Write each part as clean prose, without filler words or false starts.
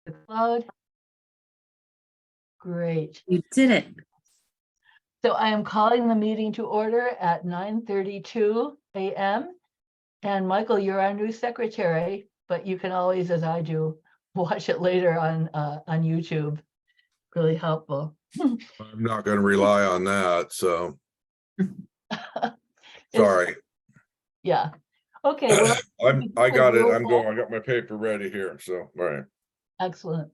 the cloud. Great. You did it. So I am calling the meeting to order at 9:32 a.m. And Michael, you're our new secretary, but you can always, as I do, watch it later on YouTube. Really helpful. I'm not going to rely on that, so sorry. Yeah. Okay. Well, I got it. I'm going. I got my paper ready here. So, all right. excellent.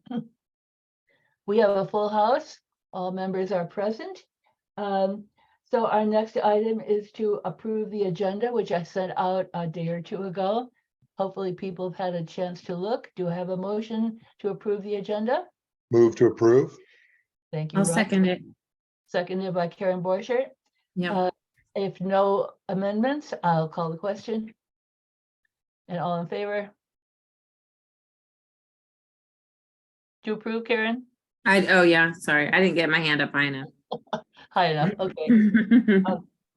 We have a full house. All members are present. So our next item is to approve the agenda, which I sent out a day or two ago. Hopefully people have had a chance to look. Do I have a motion to approve the agenda? Move to approve. Thank you. I'll Rob. second it. Seconded by Karen Borchert. Yeah. If no amendments, I'll call the question. And all in favor? To approve, Karen? Oh yeah, sorry. I didn't get my hand up high enough. High enough, okay.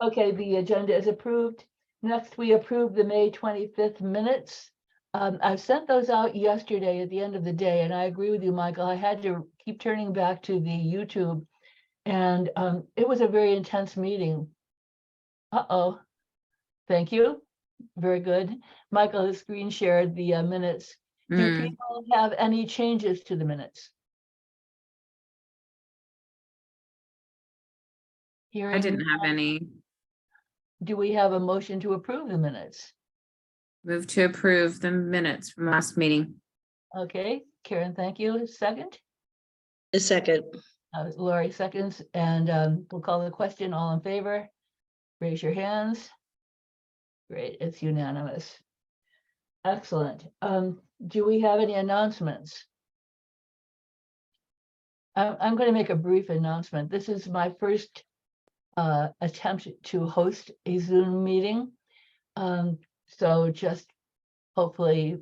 Okay, the agenda is approved. Next, we approve the May 25th minutes. I sent those out yesterday at the end of the day, and I agree with you, Michael. I had to keep turning back to the YouTube, and it was a very intense meeting. Uh-oh. Thank you. Very good. Michael has screen shared the minutes. Do people have any changes to the minutes? I didn't have any. Do we have a motion to approve the minutes? Move to approve the minutes from last meeting. Okay, Karen, thank you. Second? A second. Lori seconds, and we'll call the question. All in favor? Raise your hands. Great, it's unanimous. Excellent. Do we have any announcements? I'm going to make a brief announcement. This is my first attempt to host a Zoom meeting. So just hopefully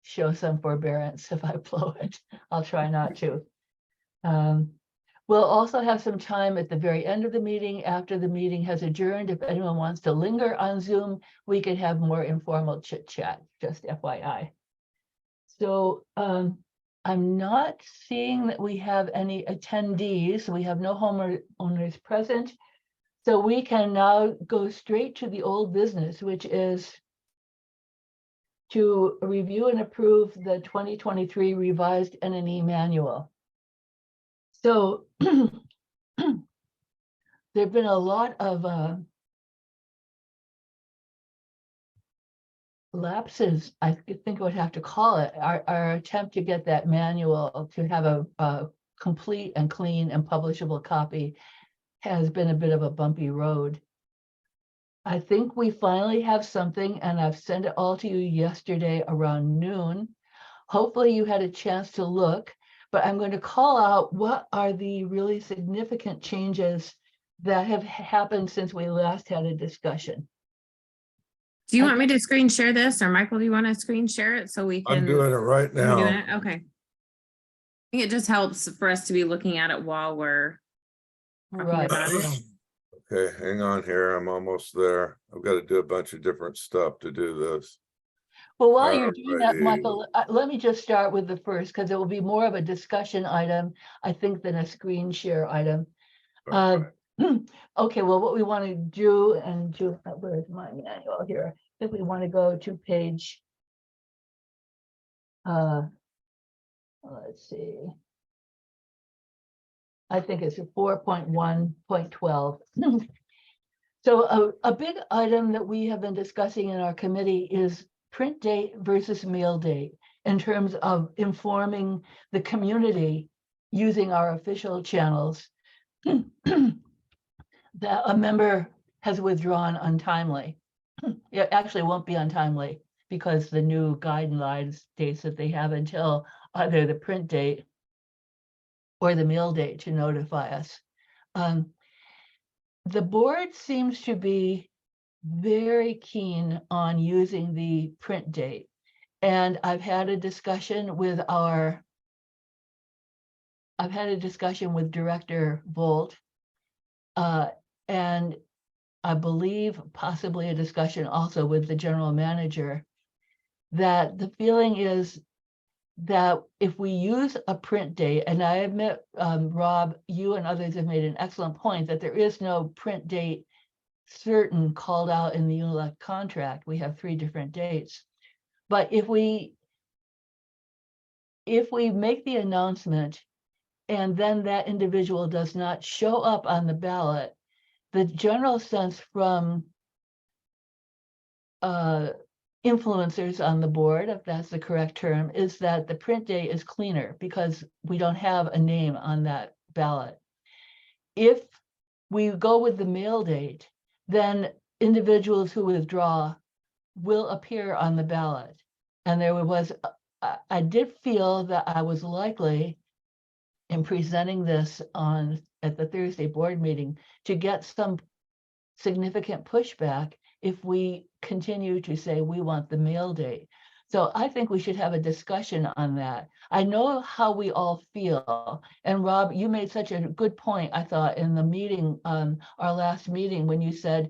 show some forbearance if I blow it. I'll try not to. We'll also have some time at the very end of the meeting, after the meeting has adjourned. If anyone wants to linger on Zoom, we could have more informal chit chat, just FYI. So I'm not seeing that we have any attendees. We have no homeowners present. So we can now go straight to the old business, which is to review and approve the 2023 revised NNE manual. So there've been a lot of lapses, I think I would have to call it. Our attempt to get that manual to have a complete and clean and publishable copy has been a bit of a bumpy road. I think we finally have something, and I've sent it all to you yesterday around noon. Hopefully you had a chance to look, but I'm going to call out what are the really significant changes that have happened since we last had a discussion. Do you want me to screen share this, or Michael, do you want to screen share it so we can? I'm doing it right You're doing now. it? Okay. I think it just helps for us to be looking at it while we're talking Right. about it. Okay, hang on here. I'm almost there. I've got to do a bunch of different stuff to do this. Well, while you're doing that, Alrighty. Michael, let me just start with the first, because it will be more of a discussion item, I think, than a screen share item. Okay, well, what we want to do, and where's my manual here? If we want to go to page, let's see. I think it's 4.1.12. So a big item that we have been discussing in our committee is print date versus mail date in terms of informing the community using our official channels that a member has withdrawn untimely. It actually won't be untimely because the new guidelines states that they have until either the print date or the mail date to notify us. The board seems to be very keen on using the print date. And I've had a discussion with Director Volt, and I believe possibly a discussion also with the general manager, that the feeling is that if we use a print date, and I admit, Rob, you and others have made an excellent point that there is no print date certain called out in the UNILEC contract. We have 3 different dates. But if we make the announcement and then that individual does not show up on the ballot, the general sense from influencers on the board, if that's the correct term, is that the print date is cleaner because we don't have a name on that ballot. If we go with the mail date, then individuals who withdraw will appear on the ballot. And there was, I did feel that I was likely in presenting this at the Thursday board meeting to get some significant pushback if we continue to say we want the mail date. So I think we should have a discussion on that. I know how we all feel. And Rob, you made such a good point, I thought, in the meeting, our last meeting, when you said,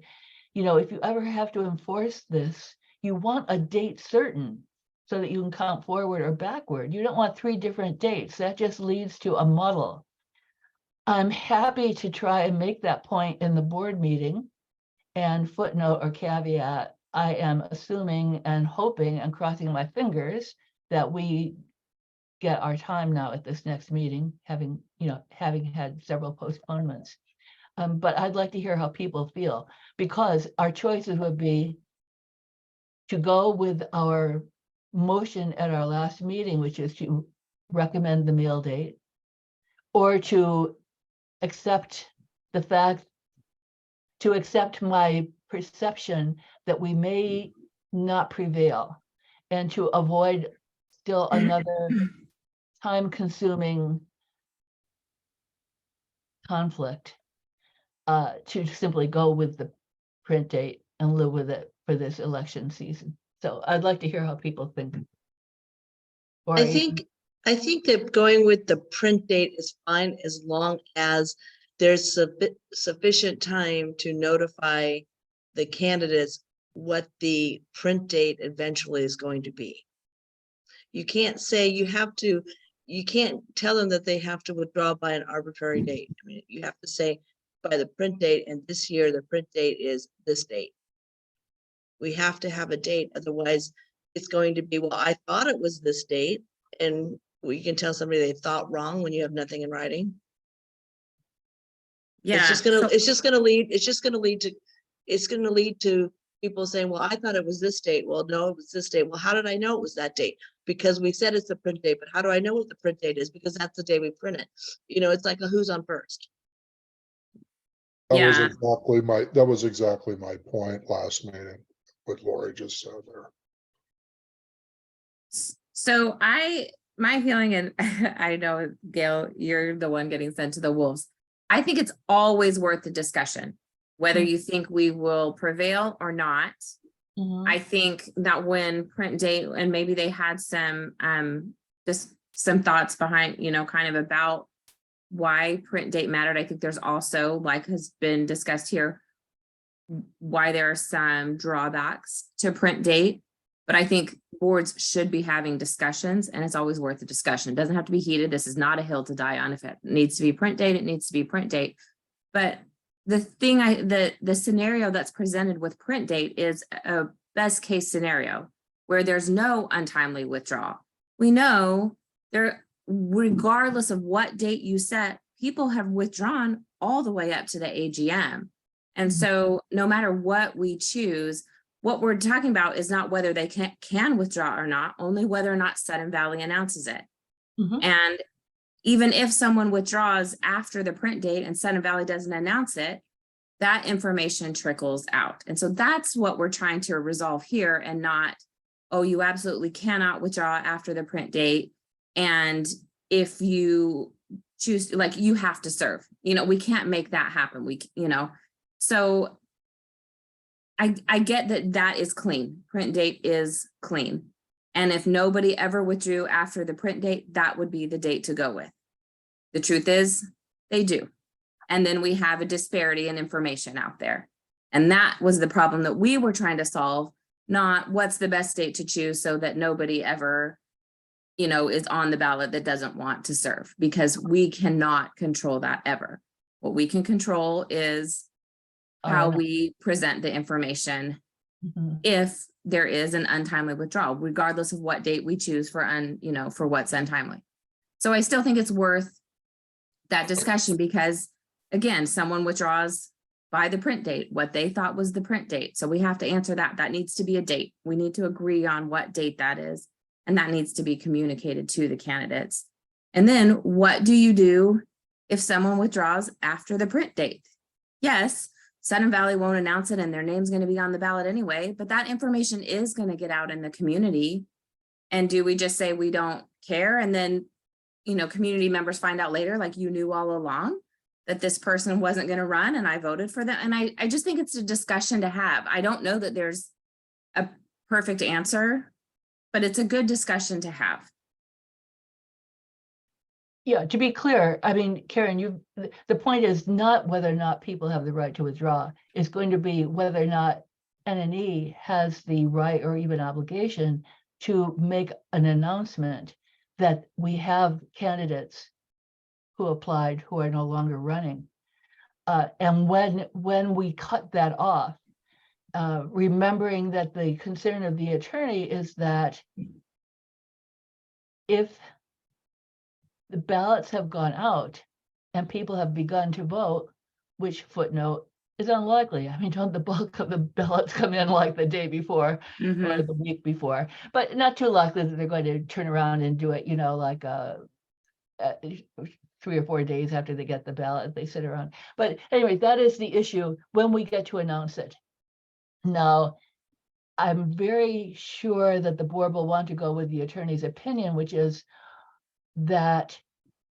you know, if you ever have to enforce this, you want a date certain so that you can count forward or backward. You don't want 3 different dates. That just leads to a muddle. I'm happy to try and make that point in the board meeting. And footnote or caveat, I am assuming and hoping and crossing my fingers that we get our time now at this next meeting, having had several postponements. But I'd like to hear how people feel, because our choices would be to go with our motion at our last meeting, which is to recommend the mail date, or to accept the fact, to accept my perception that we may not prevail, and to avoid still another time-consuming conflict, to simply go with the print date and live with it for this election season. So I'd like to hear how people think. Or I think that going with the print date is fine as long as there's sufficient time to notify the candidates what the print date eventually is going to be. You can't say you can't tell them that they have to withdraw by an arbitrary date. I mean, you have to say by the print date, and this year the print date is this date. We have to have a date, otherwise it's going to be, well, I thought it was this date, and we can tell somebody they thought wrong when you have nothing in writing. Yeah. It's just gonna lead to people saying, well, I thought it was this date. Well, no, it was this date. Well, how did I know it was that date? Because we said it's the print date, but how do I know what the print date is? Because that's the day we print it. You know, it's like a who's on first. That was Yeah. exactly my point last meeting, what Lori just said there. So my feeling, and I know, Gail, you're the one getting sent to the wolves. I think it's always worth the discussion, whether you think we will prevail or not. I think that when print date, and maybe they had some, just some thoughts behind, kind of about why print date mattered. I think there's also, like has been discussed here, why there are some drawbacks to print date. But I think boards should be having discussions, and it's always worth a discussion. It doesn't have to be heated. This is not a hill to die on. If it needs to be print date, it needs to be print date. But the thing, the scenario that's presented with print date is a best case scenario where there's no untimely withdrawal. We know there, regardless of what date you set, people have withdrawn all the way up to the AGM. And so no matter what we choose, what we're talking about is not whether they can withdraw or not, only whether or not Sudden Valley announces it. And even if someone withdraws after the print date and Sudden Valley doesn't announce it, that information trickles out. And so that's what we're trying to resolve here, and not, oh, you absolutely cannot withdraw after the print date. And if you choose, like, you have to serve, we can't make that happen. So I get that is clean. Print date is clean. And if nobody ever withdrew after the print date, that would be the date to go with. The truth is, they do. And then we have a disparity in information out there. And that was the problem that we were trying to solve, not what's the best date to choose so that nobody ever is on the ballot that doesn't want to serve, because we cannot control that ever. What we can control is how no. we present the information Mhm. if there is an untimely withdrawal, regardless of what date we choose for for what's untimely. So I still think it's worth that discussion, because again, someone withdraws by the print date, what they thought was the print date. So we have to answer that. That needs to be a date. We need to agree on what date that is. And that needs to be communicated to the candidates. And then what do you do if someone withdraws after the print date? Yes, Sudden Valley won't announce it and their name's going to be on the ballot anyway, but that information is going to get out in the community. And do we just say we don't care? And then, community members find out later, like, you knew all along that this person wasn't going to run and I voted for them. And I just think it's a discussion to have. I don't know that there's a perfect answer, but it's a good discussion to have. Yeah, to be clear, I mean, Karen, the point is not whether or not people have the right to withdraw. It's going to be whether or not NNE has the right or even obligation to make an announcement that we have candidates who applied who are no longer running. And when we cut that off, remembering that the concern of the attorney is that if the ballots have gone out and people have begun to vote, which footnote is unlikely. I mean, don't the bulk of the ballots come in like the day before or Mhm. the week before, but not too likely that they're going to turn around and do it, like 3 or 4 days after they get the ballot, they sit around. But anyway, that is the issue when we get to announce it. Now, I'm very sure that the board will want to go with the attorney's opinion, which is that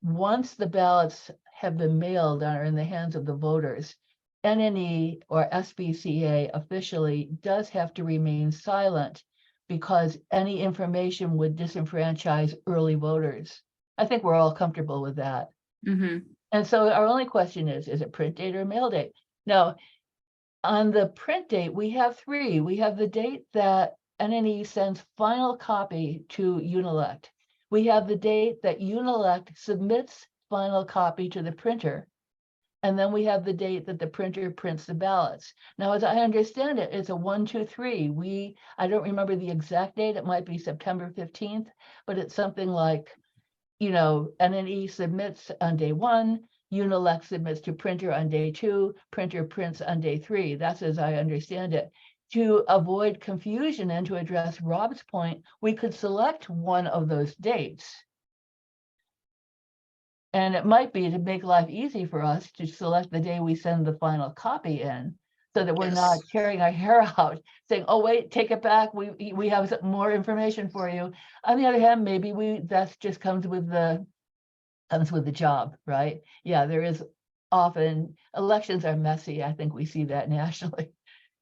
once the ballots have been mailed and are in the hands of the voters, NNE or SBCA officially does have to remain silent because any information would disenfranchise early voters. I think we're all comfortable with that. Mhm. And so our only question is it print date or mail date? Now, on the print date, we have 3. We have the date that NNE sends final copy to Unilect. We have the date that Unilect submits final copy to the printer. And then we have the date that the printer prints the ballots. Now, as I understand it, it's a 1, 2, 3. I don't remember the exact date. It might be September 15th, but it's something like, NNE submits on day 1, Unilect submits to printer on day 2, printer prints on day 3. That's as I understand it. To avoid confusion and to address Rob's point, we could select one of those dates. And it might be to make life easy for us to select the day we send the final copy in, so that we're not Yes. tearing our hair out, saying, oh, wait, take it back. We have some more information for you. On the other hand, maybe that just comes with the job, right? Yeah, there is often, elections are messy. I think we see that nationally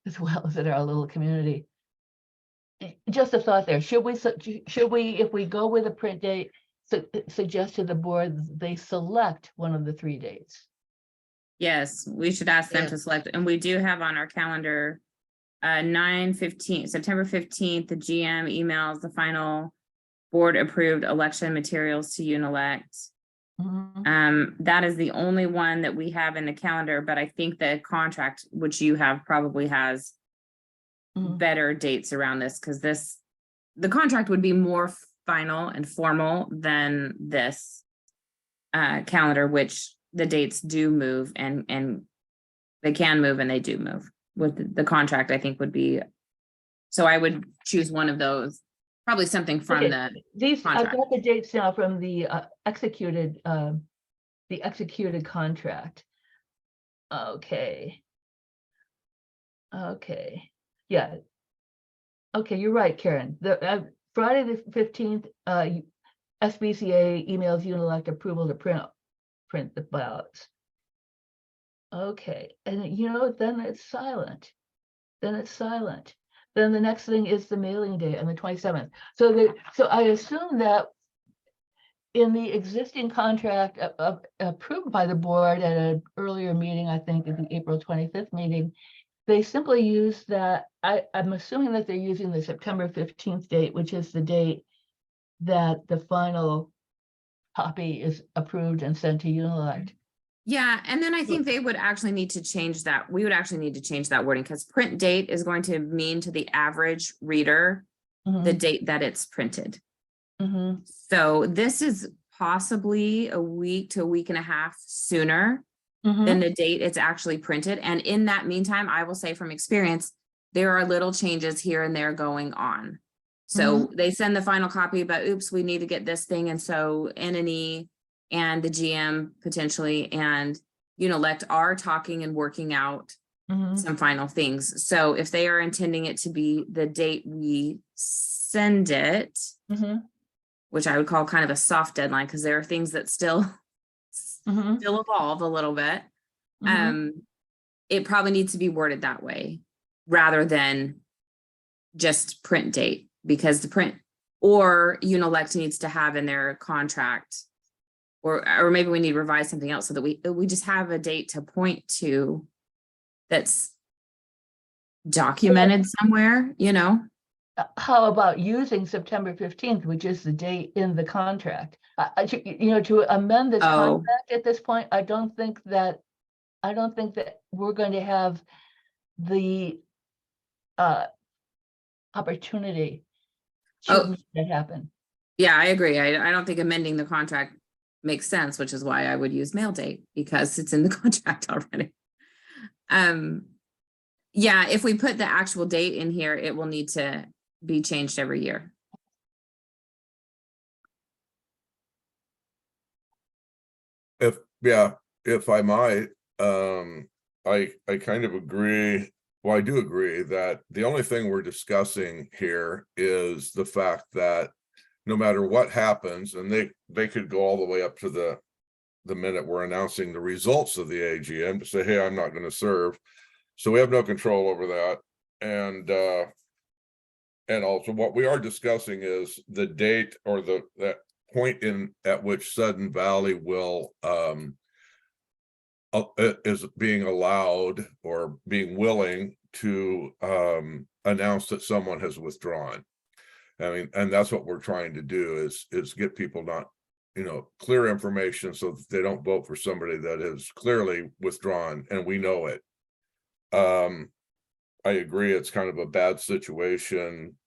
as well as in our little community. Just a thought there. Should we, if we go with a print date, suggest to the board they select one of the 3 dates? Yes, we should ask them Yeah. to select, and we do have on our calendar, 9/15, September 15th, the GM emails the final board approved election materials to Unilect. Mhm. That is the only one that we have in the calendar, but I think the contract, which you have, probably has Mhm. better dates around this, because the contract would be more final and formal than this calendar, which the dates do move and they can move and they do move. With the contract, I think would be, so I would choose one of those, probably something from Okay, the I've contract. got the dates now from the executed contract. Okay. Yeah. Okay, you're right, Karen. The Friday the 15th, SBCA emails Unilect approval to print the ballots. Okay, and then it's silent. Then the next thing is the mailing date on the 27th. So I assume that in the existing contract approved by the board at an earlier meeting, I think at the April 25th meeting, they simply use that. I'm assuming that they're using the September 15th date, which is the date that the final copy is approved and sent to Unilect. Yeah, and then I think they would actually need to change that. We would actually need to change that wording because print date is going to mean to the average reader the Mhm, date that it's printed. mhm, So this is possibly a week to a week and a half sooner mhm. than the date it's actually printed. And in that meantime, I will say from experience, there are little changes here and there going on. So they send the final copy, but oops, we need to get this thing. And so NNE and the GM potentially and Unilect are talking and working out Mhm. some final things. So if they are intending it to be the date we send it, Mhm. which I would call kind of a soft deadline, because there are things that still Mhm. still evolve a little bit. Mhm. It probably needs to be worded that way rather than just print date, because the print or Unilect needs to have in their contract, or maybe we need to revise something else so that we just have a date to point to that's documented somewhere, you know? How about using September 15th, which is the date in the contract? You know, to amend this Oh. contract at this point, I don't think that we're going to have the opportunity Oh. to make that happen. Yeah, I agree. I don't think amending the contract makes sense, which is why I would use mail date because it's in the contract already. Yeah, if we put the actual date in here, it will need to be changed every year. If I might, I kind of agree. Well, I do agree that the only thing we're discussing here is the fact that no matter what happens, and they could go all the way up to the minute we're announcing the results of the AGM to say, hey, I'm not going to serve. So we have no control over that. And also what we are discussing is the date or that point at which Sudden Valley will is being allowed or being willing to announce that someone has withdrawn. I mean, and that's what we're trying to do is get people not, clear information so that they don't vote for somebody that is clearly withdrawn and we know it. I agree, it's kind of a bad situation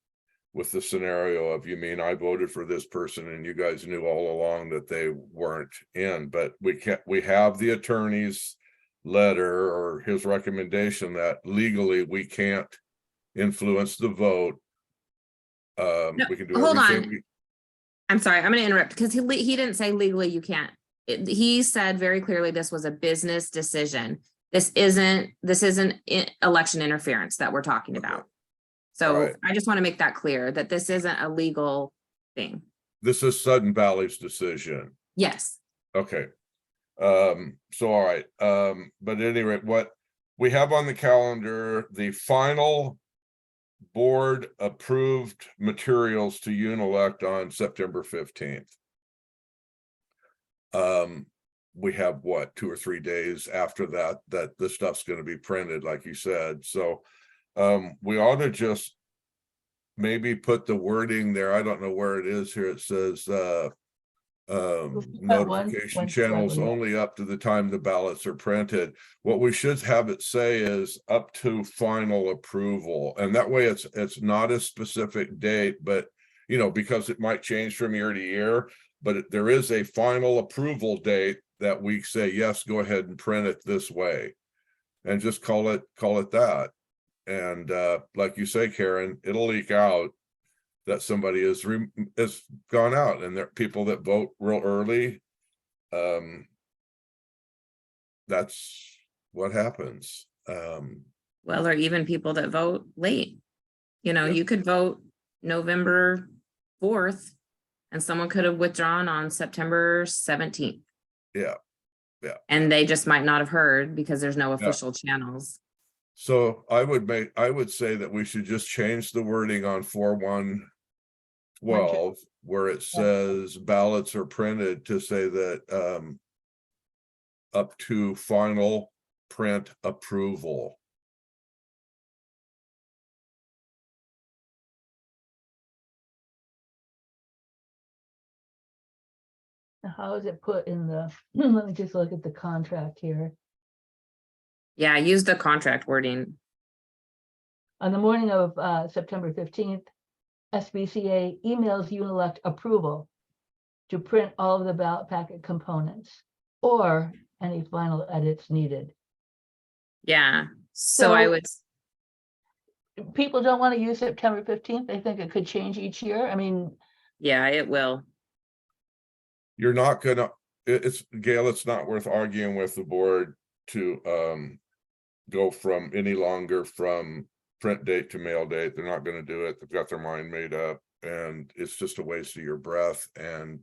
with the scenario of, you mean I voted for this person and you guys knew all along that they weren't in, but we have the attorney's letter or his recommendation that legally we can't influence the vote. We can do Hold everything. on. I'm sorry, I'm gonna interrupt because he didn't say legally you can't. He said very clearly this was a business decision. This isn't election interference that we're talking about. So All right. I just want to make that clear that this isn't a legal thing. This is Sudden Valley's decision. Yes. Okay. So all right. But at any rate, what we have on the calendar, the final board approved materials to Unilect on September 15th. We have what, 2 or 3 days after that this stuff's going to be printed, like you said. So we ought to just maybe put the wording there. I don't know where it is here. It says notification channels only up to the time the ballots are printed. What we should have it say is up to final approval, and that way it's not a specific date, but because it might change from year to year, but there is a final approval date that we say, yes, go ahead and print it this way, and just call it that. And like you say, Karen, it'll leak out that somebody has gone out, and there are people that vote real early. That's what happens. Well, or even people that vote late. Yeah. You could vote November 4th and someone could have withdrawn on September 17th. Yeah. And they just might not have heard because there's no official channels. So I would say that we should just change the wording on 4/1/12 where it says ballots are printed to say that up to final print approval. how is it put in the, let me just look at the contract here. Yeah, use the contract wording. On the morning of September 15th, SBCA emails Unelect approval to print all of the ballot packet components or any final edits needed. Yeah, so I So- would, People don't want to use September 15th. They think it could change each year. I mean, yeah, it will. You're not gonna, it's Gail, it's not worth arguing with the board to go from any longer from print date to mail date. They're not gonna do it. They've got their mind made up, and it's just a waste of your breath and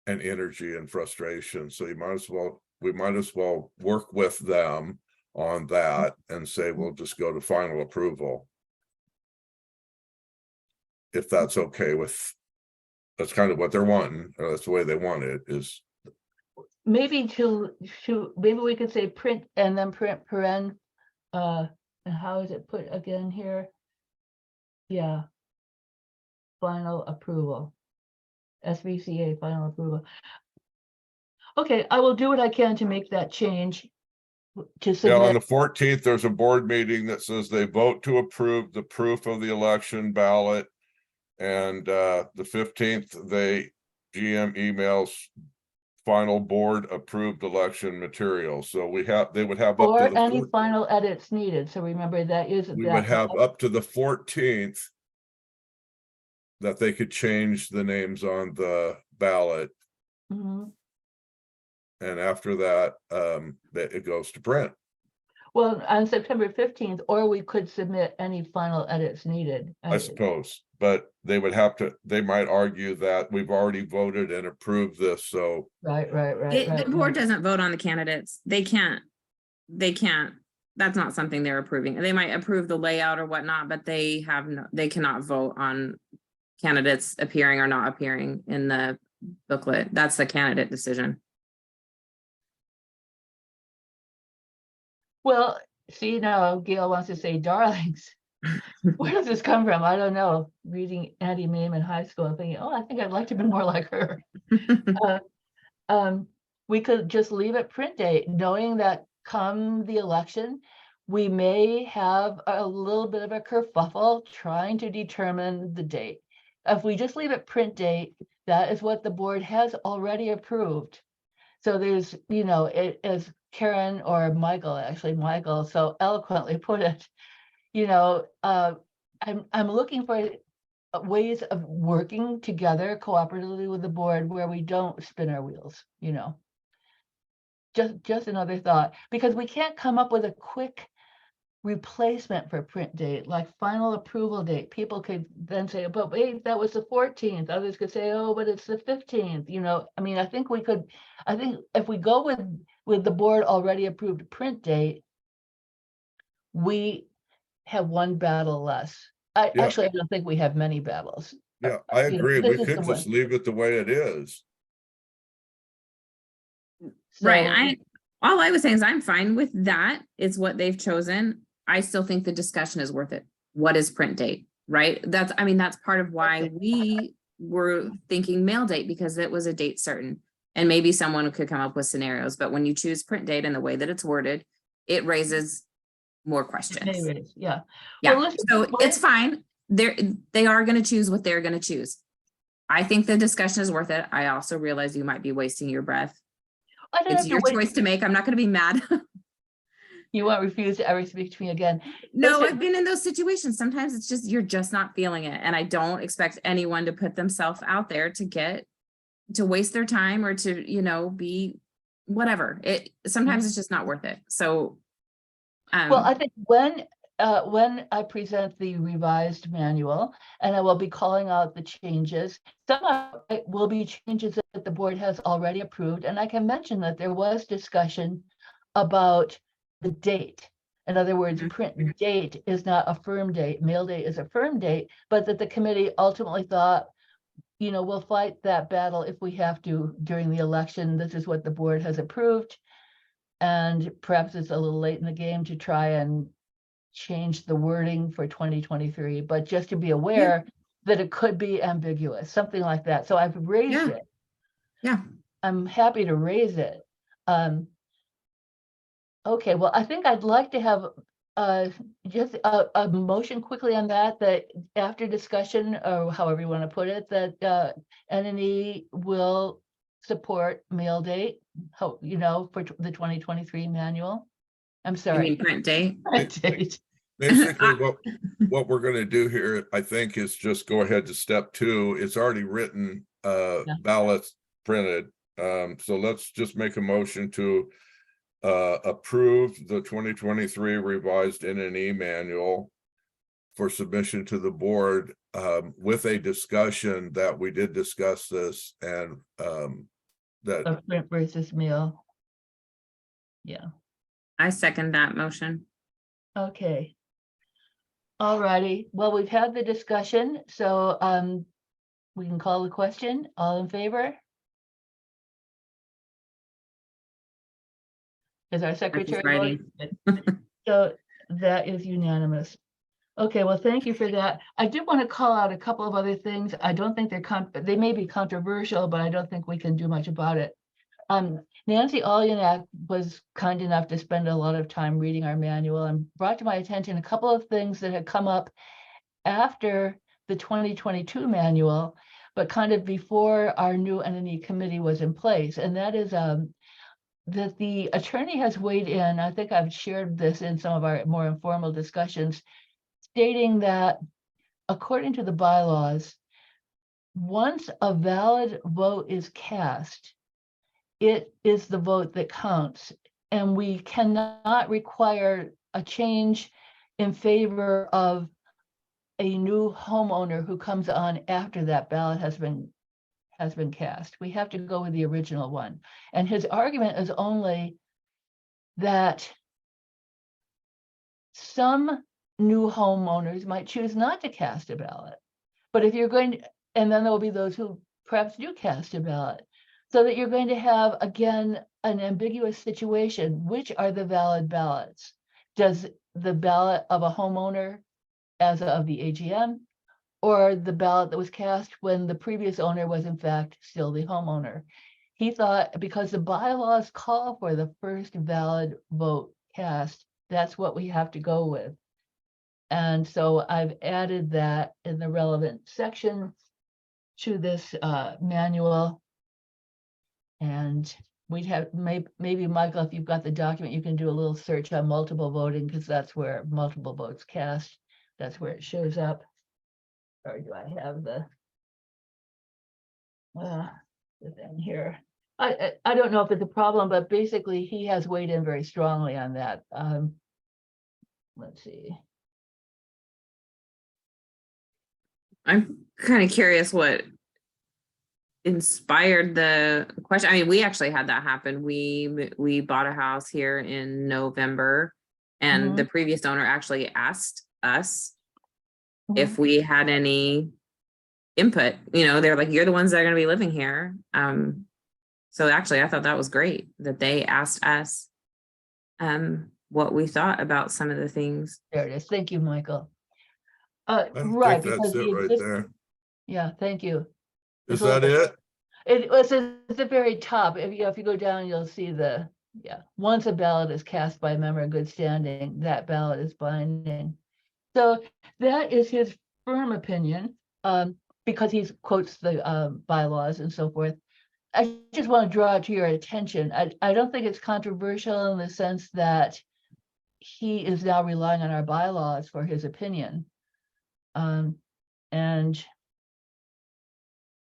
energy and frustration. So you might as well, we might as well work with them on that and say, we'll just go to final approval. If that's okay with, that's kind of what they're wanting, or that's the way they want it, is maybe maybe we could say print and then print paren. And how is it put again here? Yeah. Final approval. SVCA final approval. Okay, I will do what I can to make that change. To yeah, on submit, the 14th, there's a board meeting that says they vote to approve the proof of the election ballot. And the 15th, GM emails final board approved election material. So they would have up to or the any 14th. final edits needed. So remember that is. We would have up to the 14th that they could change the names on the ballot. Mhm. And after that, that it goes to print. Well, on September 15th, or we could submit any final edits needed. I suppose, but they would have to, they might argue that we've already voted and approved this, so. Right. The board doesn't vote on the candidates. They can't, that's not something they're approving. They might approve the layout or whatnot, but they cannot vote on candidates appearing or not appearing in the booklet. That's the candidate decision. Well, see, now Gail wants to say darlings. Where does this come from? I don't know. Reading Andy Mame in high school, thinking, oh, I think I'd like to be more like her. We could just leave it print date, knowing that come the election, we may have a little bit of a kerfuffle trying to determine the date. If we just leave it print date, that is what the board has already approved. So there's, it as Karen or Michael, actually Michael so eloquently put it, I'm looking for ways of working together cooperatively with the board where we don't spin our wheels, Just another thought, because we can't come up with a quick replacement for print date, like final approval date. People could then say, but wait, that was the 14th. Others could say, oh, but it's the 15th. I mean, I think if we go with the board already approved print date, we have one battle less. I don't think we have many battles. Yeah, I agree. this We is could the just one. leave it the way it is. Right. All I was saying is I'm fine with that. It's what they've chosen. I still think the discussion is worth it. What is print date, right? That's part of why we were thinking mail date, because it was a date certain. And maybe someone could come up with scenarios, but when you choose print date and the way that it's worded, it raises more questions. Anyways, yeah. Yeah, Well, listen, so it's fine. They are gonna choose what they're gonna choose. I think the discussion is worth it. I also realize you might be wasting your breath. I don't It's have to your wait. choice to make. I'm not gonna be mad. You won't refuse to ever speak to me again. No, Listen. I've been in those situations. Sometimes it's just, you're just not feeling it. And I don't expect anyone to put themselves out there to waste their time or to, be whatever. Sometimes it's just not worth it. So. Well, I think when I present the revised manual, and I will be calling out the changes, some of it will be changes that the board has already approved, and I can mention that there was discussion about the date. In other words, print date is not a firm date, mail date is a firm date, but that the committee ultimately thought, we'll fight that battle if we have to during the election. This is what the board has approved. And perhaps it's a little late in the game to try and change the wording for 2023, but just to be aware that it could be ambiguous, something like that. So I've raised Yeah. it. Yeah. I'm happy to raise it. Okay, well, I think I'd like to have just a motion quickly on that, that after discussion, or however you want to put it, that NNE will support mail date, for the 2023 manual. I'm I sorry. mean, print date. Print date. Basically, what we're gonna do here, I think, is just go ahead to step 2. It's already written, Yeah. ballots printed. So let's just make a motion to approve the 2023 revised NNE manual for submission to the board, with a discussion that we did discuss this, and that Of print versus mail. Yeah, I second that motion. okay. All righty, well, we've had the discussion, so we can call the question. All in favor? Is our secretary writing. voting? So that is unanimous. Okay, well, thank you for that. I did want to call out a couple of other things. I don't think they may be controversial, but I don't think we can do much about it. Nancy Olyanak was kind enough to spend a lot of time reading our manual and brought to my attention a couple of things that had come up after the 2022 manual, but kind of before our new NNE committee was in place. And that is that the attorney has weighed in. I think I've shared this in some of our more informal discussions, stating that according to the bylaws, once a valid vote is cast, it is the vote that counts, and we cannot require a change in favor of a new homeowner who comes on after that ballot has been cast. We have to go with the original one. And his argument is only that some new homeowners might choose not to cast a ballot. But if you're going to, and then there will be those who perhaps do cast a ballot. So that you're going to have, again, an ambiguous situation. Which are the valid ballots? Does the ballot of a homeowner as of the AGM, or the ballot that was cast when the previous owner was in fact still the homeowner? He thought because the bylaws call for the first valid vote cast, that's what we have to go with. And so I've added that in the relevant section to this manual. And we'd have, maybe Michael, if you've got the document, you can do a little search on multiple voting, because that's where multiple votes cast, that's where it shows up. Or do I have the thing here? I don't know if it's a problem, but basically he has weighed in very strongly on that. Let's see. I'm kind of curious what inspired the question. I mean, we actually had that happen. We bought a house here in November, and the previous owner actually asked us if we had any input. They're like, you're the ones that are going to be living here. So actually, I thought that was great that they asked us what we thought about some of the things. There it is. Thank you, Michael. I Right, think because that's it right there. Yeah, thank you. Is that it? It was at the very top. If you go down, you'll see once a ballot is cast by a member in good standing, that ballot is binding. So that is his firm opinion, because he quotes the bylaws and so forth. I just want to draw it to your attention. I don't think it's controversial in the sense that he is now relying on our bylaws for his opinion. And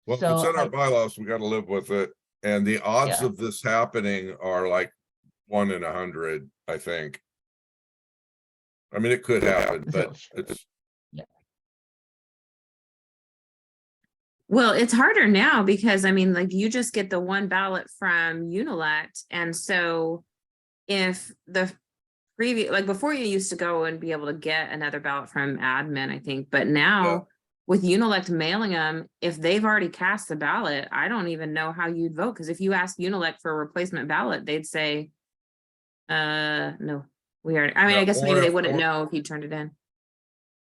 Well, if so it's in our bylaws, we gotta live with it. And the odds Yeah. of this happening are like 1 in 100, I think. I mean, it could happen, but it's, Well, it's harder now because I mean, like you just get the one ballot from Unilect. And so if the previous, like before you used to go and be able to get another ballot from admin, I think, but now Yeah. with Unilect mailing them, if they've already cast the ballot, I don't even know how you'd vote. Because if you ask Unilect for a replacement ballot, they'd say, no, we are. I mean, Yeah, I guess or maybe they if- wouldn't or- know if you turned it in.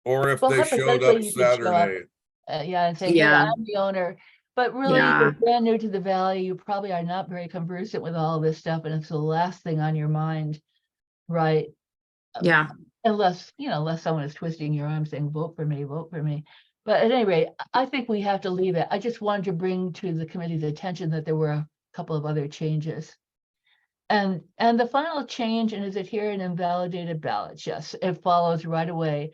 or if Well, they showed hypothetically, up you could show up. Saturday, Yeah, and say, hey, Yeah. I'm the owner. But really, Yeah. you're brand new to the valley. You probably are not very conversant with all this stuff, and it's the last thing on your mind, right? Yeah. Unless, unless someone is twisting your arm saying, vote for me, vote for me. But at any rate, I think we have to leave it. I just wanted to bring to the committee's attention that there were a couple of other changes. And the final change is adhere and invalidated ballots. Yes, it follows right away.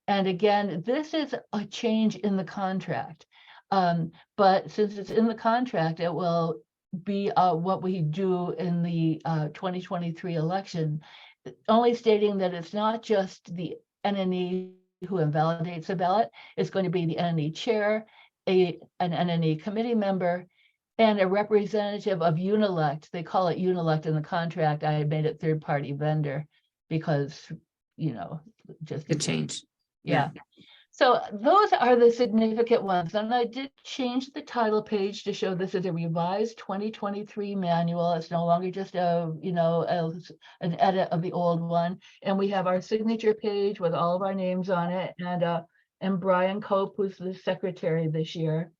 And again, this is a change in the contract. But since it's in the contract, it will be what we do in the 2023 election, only stating that it's not just the NNE who invalidates a ballot, it's going to be the NNE chair, an NNE committee member, and a representative of Unilect. They call it Unilect in the contract. I made it third-party vendor because, just. Good change. Yeah. So those are the significant ones. And I did change the title page to show this is a revised 2023 manual. It's no longer just an edit of the old one. And we have our signature page with all of our names on it. And Brian Cope, who's the secretary this year.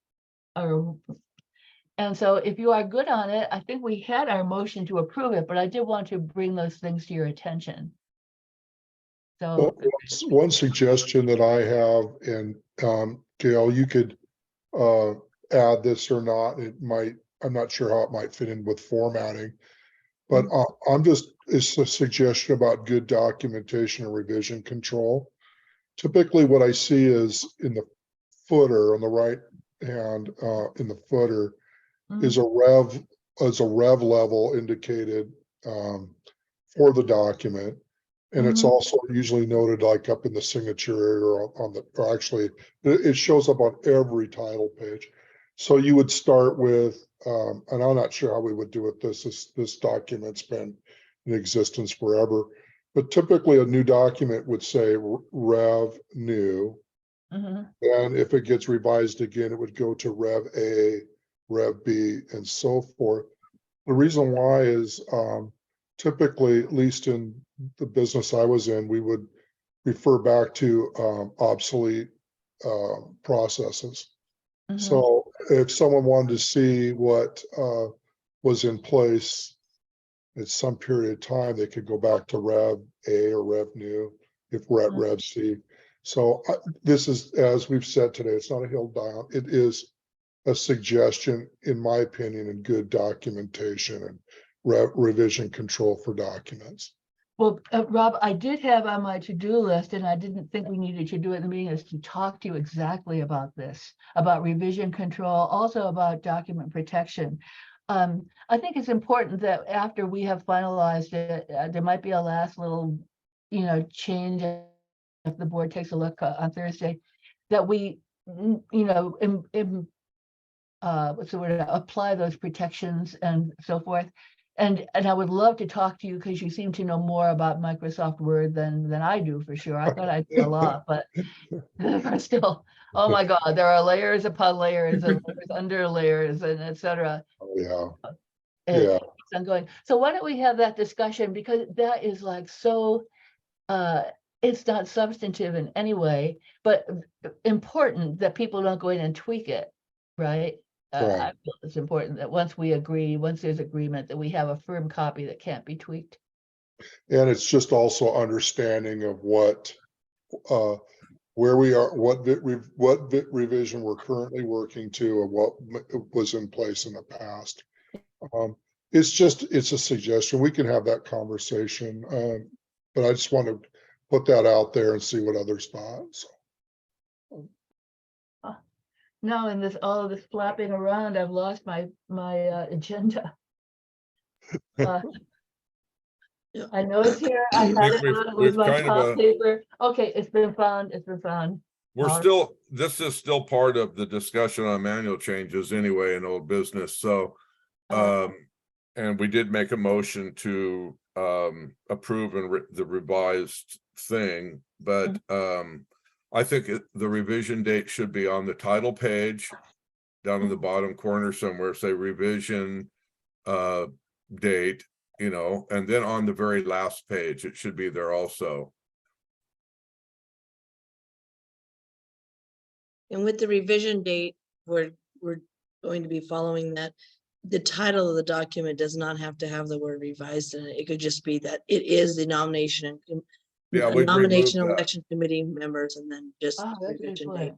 And so if you are good on it, I think we had our motion to approve it, but I did want to bring those things to your attention. So, One suggestion that I have, and Gail, you could add this or not. I'm not sure how it might fit in with formatting, but it's a suggestion about good documentation and revision control. Typically what I see is in the footer on the right hand, in the footer is a rev level indicated for the document. And it's also usually noted like up in the signature area or actually it shows up on every title page. So you would start with, and I'm not sure how we would do it. This document's been in existence forever, but typically a new document would say Rev New. And if it gets revised again, it would go to Rev A, Rev B, and so forth. The reason why is typically, at least in the business I was in, we would refer back to obsolete processes. So if someone wanted to see what was in place at some period of time, they could go back to Rev A or Rev New if we're at Rev C. So this is, as we've said today, it's not a hill down. It is a suggestion, in my opinion, in good documentation and revision control for documents. Well, Rob, I did have on my to-do list, and I didn't think we needed to do it in the meeting, is to talk to you exactly about this, about revision control, also about document protection. I think it's important that after we have finalized it, there might be a last little, change if the board takes a look on Thursday, that we, apply those protections and so forth. And I would love to talk to you because you seem to know more about Microsoft Word than I do for sure. I thought I did a lot, but still, oh my God, there are layers upon layers and layers under layers and etc. Oh, yeah. It's ongoing. So why don't we have that discussion, because that is like so it's not substantive in any way, but important that people don't go in and tweak it, right? I feel it's important that once there's agreement, that we have a firm copy that can't be tweaked. And it's just also understanding of what, where we are, what revision we're currently working to, and what was in place in the past. It's a suggestion. We can have that conversation, but I just want to put that out there and see what others thought. So. No, and all of this flapping around, I've lost my agenda. I know it's here. I had it on with my top paper. Okay, it's been found. This is still part of the discussion on manual changes anyway in old business. So, and we did make a motion to approve the revised thing, but I think the revision date should be on the title page down in the bottom corner somewhere, say revision date, and then on the very last page, it should be there also. And with the revision date, we're going to be following that. The title of the document does not have to have the word revised in it. It could just be that it is the nomination and Yeah, we'd remove nomination that. election committee members and then just Oh, that's a good revision date. point.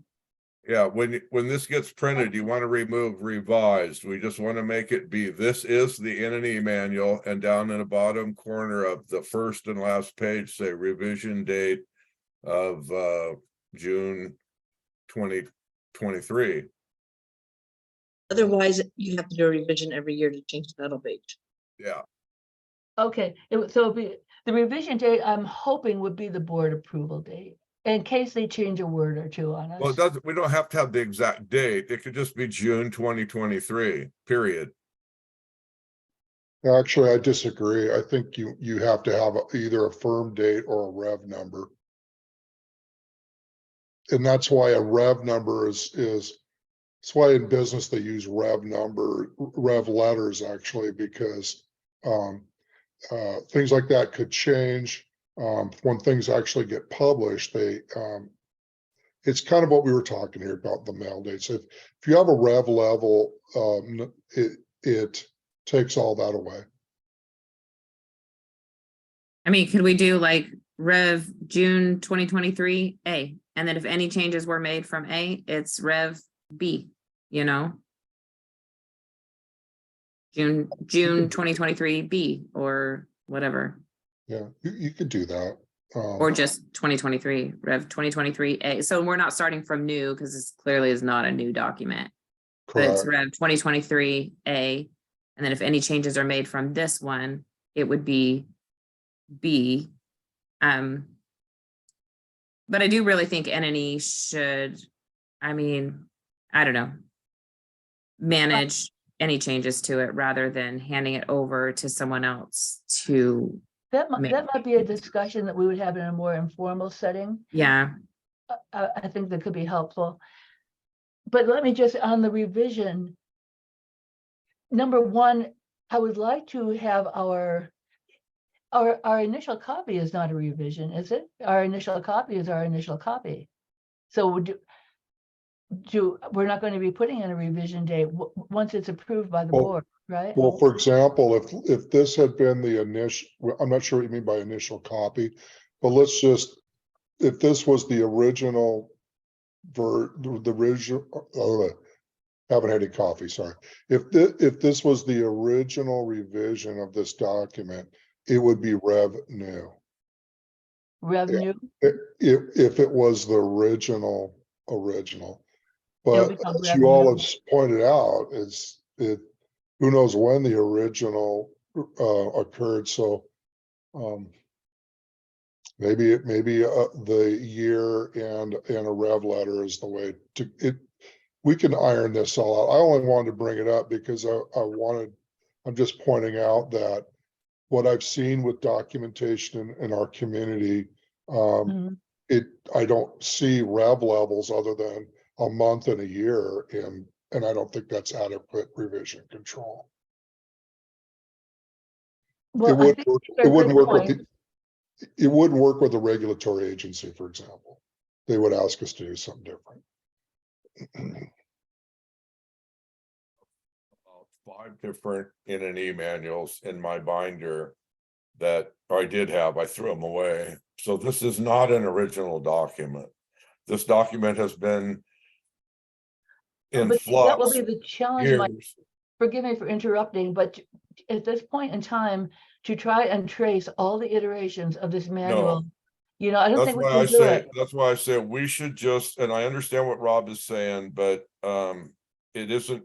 Yeah, when this gets printed, you want to remove revised. We just want to make it be, this is the NNE manual, and down in the bottom corner of the first and last page, say revision date of June 2023. Otherwise, you have to do a revision every year to change the title page. Yeah, Okay, so it'd be, the revision date, I'm hoping would be the board approval date, in case they change a word or two on us. well, it doesn't, we don't have to have the exact date. It could just be June 2023, period. Actually, I disagree. I think you have to have either a firm date or a rev number. And that's why a rev number is, that's why in business they use rev letters actually, because things like that could change. When things actually get published, it's kind of what we were talking here about the mail dates. If you have a rev level, it takes all that away. I mean, could we do like Rev June 2023 A? And then if any changes were made from A, it's Rev B, you know? June 2023 B or whatever, Yeah, you could do that. or just 2023, Rev 2023 A. So we're not starting from new because this clearly is not a new document. But it's Correct. Rev 2023 A. And then if any changes are made from this one, it would be B. But I do really think NNE should, I mean, I don't know, manage any changes to it rather than handing it over to someone else to, That make might be a discussion that we would have in a more informal setting. yeah. I think that could be helpful. But let me just, on the revision. Number one, I would like to have our initial copy is not a revision, is it? Our initial copy is our initial copy. So we're not going to be putting in a revision date once it's approved by the Well- board, right? Well, for example, if this had been the initial, I'm not sure what you mean by initial copy, but let's just, if this was the original the original, haven't had any coffee, sorry. If this was the original revision of this document, it would be rev new. Revenue. If it was the original. But become as you all revenue. have pointed out, who knows when the original occurred, so maybe the year and a rev letter is the way to it. We can iron this all out. I only wanted to bring it up because I'm just pointing out that what I've seen with documentation in our community, Mhm. I don't see rev levels other than a month and a year, and I don't think that's adequate revision control. Well, I It think wouldn't that's a good work point. it wouldn't work with a regulatory agency, for example. They would ask us to do something different. About 5 different NNE manuals in my binder that I did have, I threw them away. So this is not an original document. This document has been in But that will flux be the challenge, Mike. years. Forgive me for interrupting, but at this point in time, to try and trace all the iterations of this manual, I don't That's think we why can I do say, it. that's why I say we should just, and I understand what Rob is saying, but it isn't,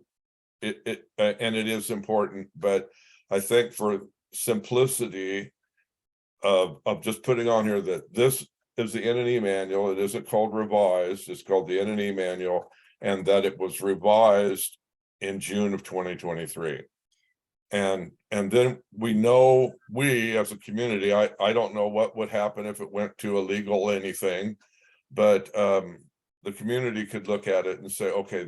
and it is important, but I think for simplicity of just putting on here that this is the NNE manual, it isn't called revised, it's called the NNE manual, and that it was revised in June of 2023. And then we know, we as a community, I don't know what would happen if it went to a legal anything, but the community could look at it and say, okay,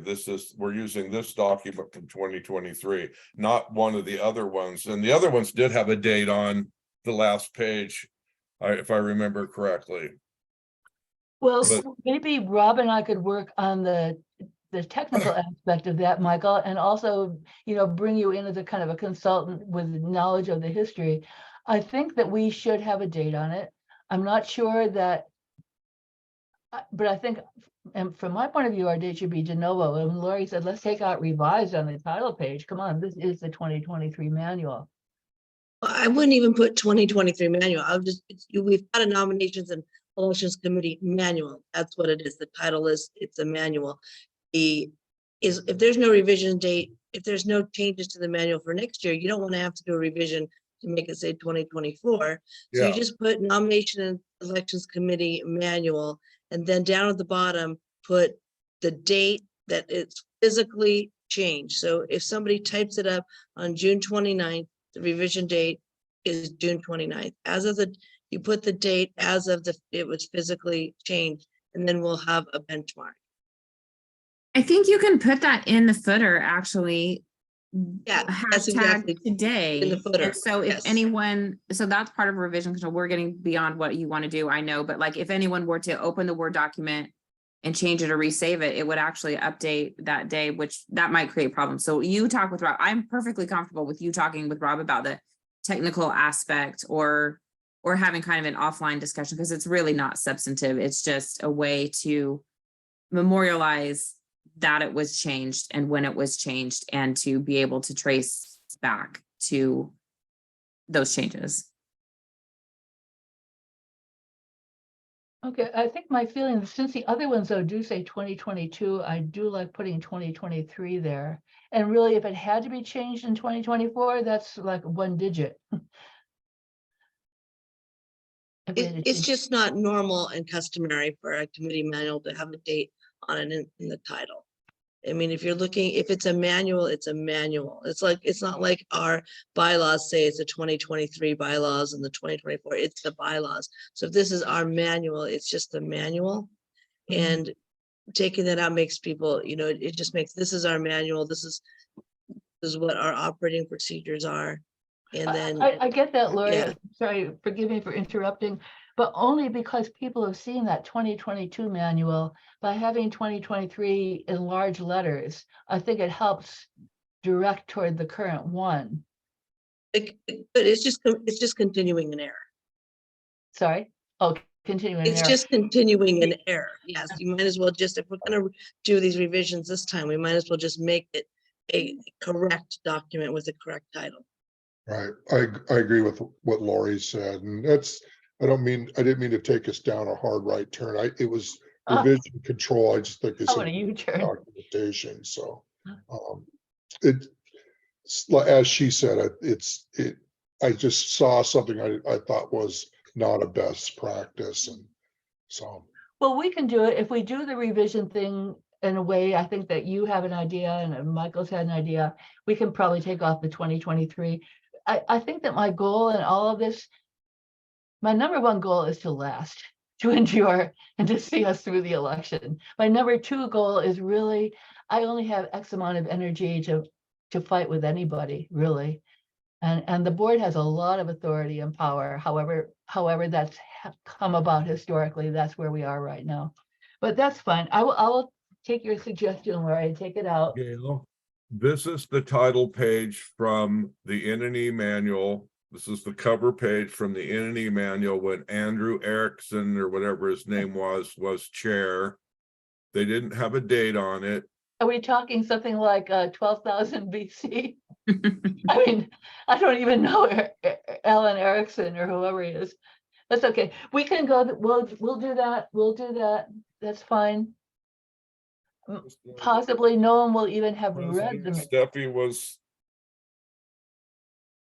we're using this document from 2023, not one of the other ones. And the other ones did have a date on the last page, if I remember correctly. Well, But- maybe Rob and I could work on the technical aspect of that, Michael, and also, bring you in as a kind of a consultant with knowledge of the history. I think that we should have a date on it. I'm not sure that, but I think, and from my point of view, our date should be de novo. And Lori said, let's take out revised on the title page. Come on, this is the 2023 manual. I wouldn't even put 2023 manual. I would just, we've got a nominations and elections committee manual. That's what it is. The title is, it's a manual. If there's no revision date, if there's no changes to the manual for next year, you don't want to have to do a revision to make it say 2024. So Yeah. you just put nomination and elections committee manual, and then down at the bottom, put the date that it's physically changed. So if somebody types it up on June 29th, the revision date is June 29th. You put the date as of it was physically changed, and then we'll have a benchmark. I think you can put that in the footer, actually. Yeah, that's Hashtag exactly today. in the footer, And so if yes. anyone, so that's part of revision control. We're getting beyond what you want to do, I know, but like if anyone were to open the Word document and change it or resave it, it would actually update that day, which that might create problems. So you talk with Rob. I'm perfectly comfortable with you talking with Rob about the technical aspect or having kind of an offline discussion, because it's really not substantive. It's just a way to memorialize that it was changed and when it was changed, and to be able to trace back to those changes. Okay, I think my feeling, since the other ones though do say 2022, I do like putting 2023 there. And really, if it had to be changed in 2024, that's like one digit. If we had to It's change- just not normal and customary for a committee manual to have a date on it in the title. I mean, if you're looking, if it's a manual, it's a manual. It's not like our bylaws say it's a 2023 bylaws and the 2024, it's the bylaws. So if this is our manual, it's just the manual. Mhm. And taking that out makes people, it just makes, this is our manual, this is what our operating procedures are. And then, I get that, Lori. yeah. Sorry, forgive me for interrupting, but only because people have seen that 2022 manual. By having 2023 in large letters, I think it helps direct toward the current one. but it's just continuing an error. Sorry. Oh, continuing. It's there. just continuing an error. Yes, you might as well just, if we're gonna do these revisions this time, we might as well just make it a correct document with the correct title. Right, I agree with what Lori said, and I didn't mean to take us down a hard right turn. It was Ah. revision control. I just think it's Oh, and a U-turn. documentation, so. It, as she said, I just saw something I thought was not a best practice, and so. Well, we can do it if we do the revision thing in a way. I think that you have an idea and Michael's had an idea. We can probably take off the 2023. I think that my goal in all of this, my number one goal is to last, to endure, and to see us through the election. My number two goal is really, I only have X amount of energy to fight with anybody, really. And the board has a lot of authority and power. However that's come about historically, that's where we are right now. But that's fine. I will take your suggestion, Lori, and take it out. Gail, this is the title page from the NNE manual. This is the cover page from the NNE manual when Andrew Erickson, or whatever his name was chair. They didn't have a date on it. Are we talking something like 12,000 BC? I mean, I don't even know Alan Erickson or whoever he is. That's okay. We can go, we'll do that. We'll do that. That's fine. Possibly no one will even have read them. Steffi was.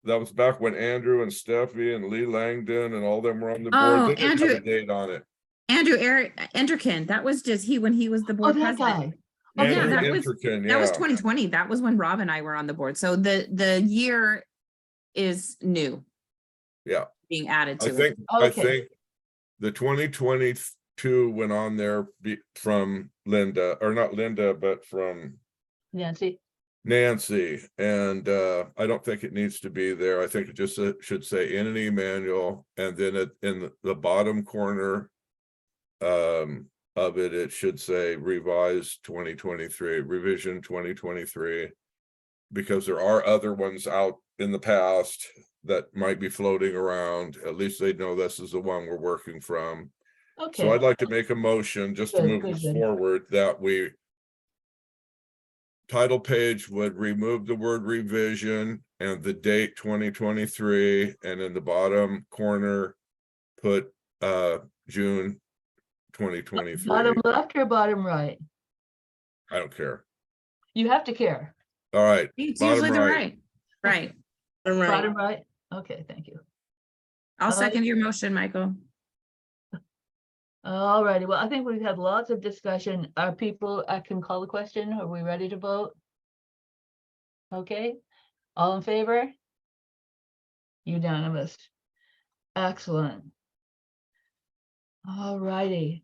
That was back when Andrew and Steffi and Lee Langdon and all them were on the board. Oh, They didn't have a Andrew- date on it. Andrew Enderkin, that was just when he was the Oh, board that president. guy. Oh, yeah, Andrew that was- Enterkin, That was yeah. 2020. That was when Rob and I were on the board. So the year is new. Yeah. Being added I to it. think, I Okay. think the 2022 went on there from Linda, or not Linda, but from Nancy. Nancy. And I don't think it needs to be there. I think it just should say NNE manual, and then in the bottom corner, of it, it should say revised 2023, revision 2023. Because there are other ones out in the past that might be floating around. At least they know this is the one we're working from. So Okay, I'd like to make a motion just to Good, move good, this good. forward, that we title page would remove the word revision and the date 2023, and in the bottom corner put June 2023. bottom left or bottom right? I don't care. You have to care. All right, It's bottom usually the right. right. All right. Bottom right? Okay, thank you. I'll Uh, second your motion, Michael. All righty, well, I think we've had lots of discussion. Are people, I can call the question. Are we ready to vote? Okay, all in favor? Unanimous. Excellent. All righty.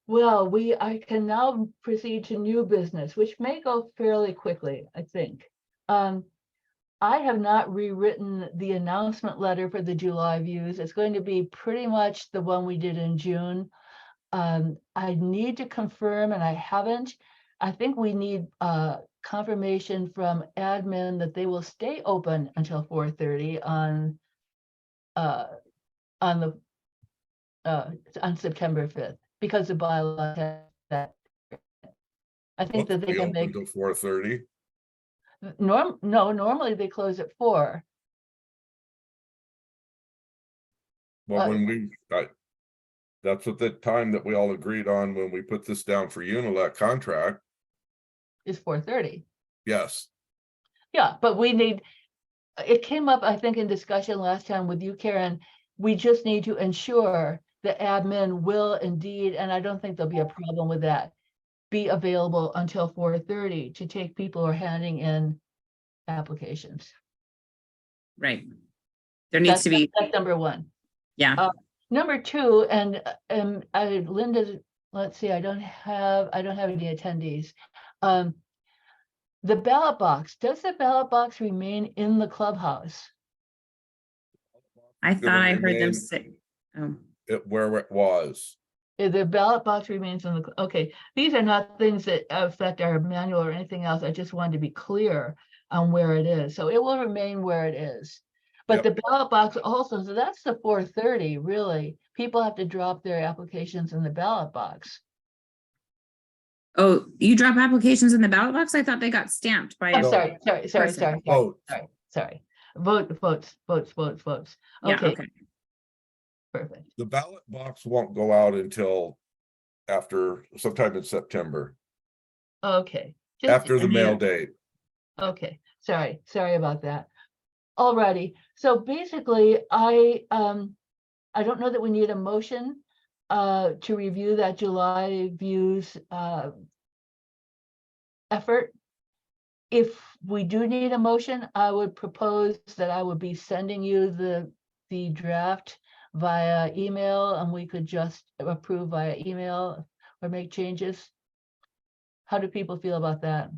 Well, I can now proceed to new business, which may go fairly quickly, I think. I have not rewritten the announcement letter for the July views. It's going to be pretty much the one we did in June. I need to confirm, and I haven't. I think we need confirmation from admin that they will stay open until 4:30 on September 5th, because the bylaw has that. I think that they Be can open make, till 4:30. normally they close at 4. Well, when that's what the time that we all agreed on when we put this down for Unilet contract. Is 4:30. Yes, Yeah, but we need, it came up, I think, in discussion last time with you, Karen. We just need to ensure the admin will indeed, and I don't think there'll be a problem with that, be available until 4:30 to take people who are handing in applications. Right. There needs to be, That's number one. yeah. Number two, and Linda, let's see, I don't have any attendees. The ballot box, does the ballot box remain in the clubhouse? I gonna thought I heard them remain- say, oh, where it was. The ballot box remains in the, okay, these are not things that affect our manual or anything else. I just wanted to be clear on where it is. So it will remain where it is. But the ballot box also, so that's the 4:30, really. People have to drop their applications in the ballot box. oh, you drop applications in the ballot box? I thought they got stamped by. I'm No. sorry. Vote. Votes. Yeah, Okay, okay. perfect. The ballot box won't go out until after sometime in September, Okay. Just- after the mail date. Okay, sorry about that. Alrighty, so basically, I don't know that we need a motion to review that July views effort. If we do need a motion, I would propose that I would be sending you the draft via email, and we could just approve via email or make changes. How do people feel about that?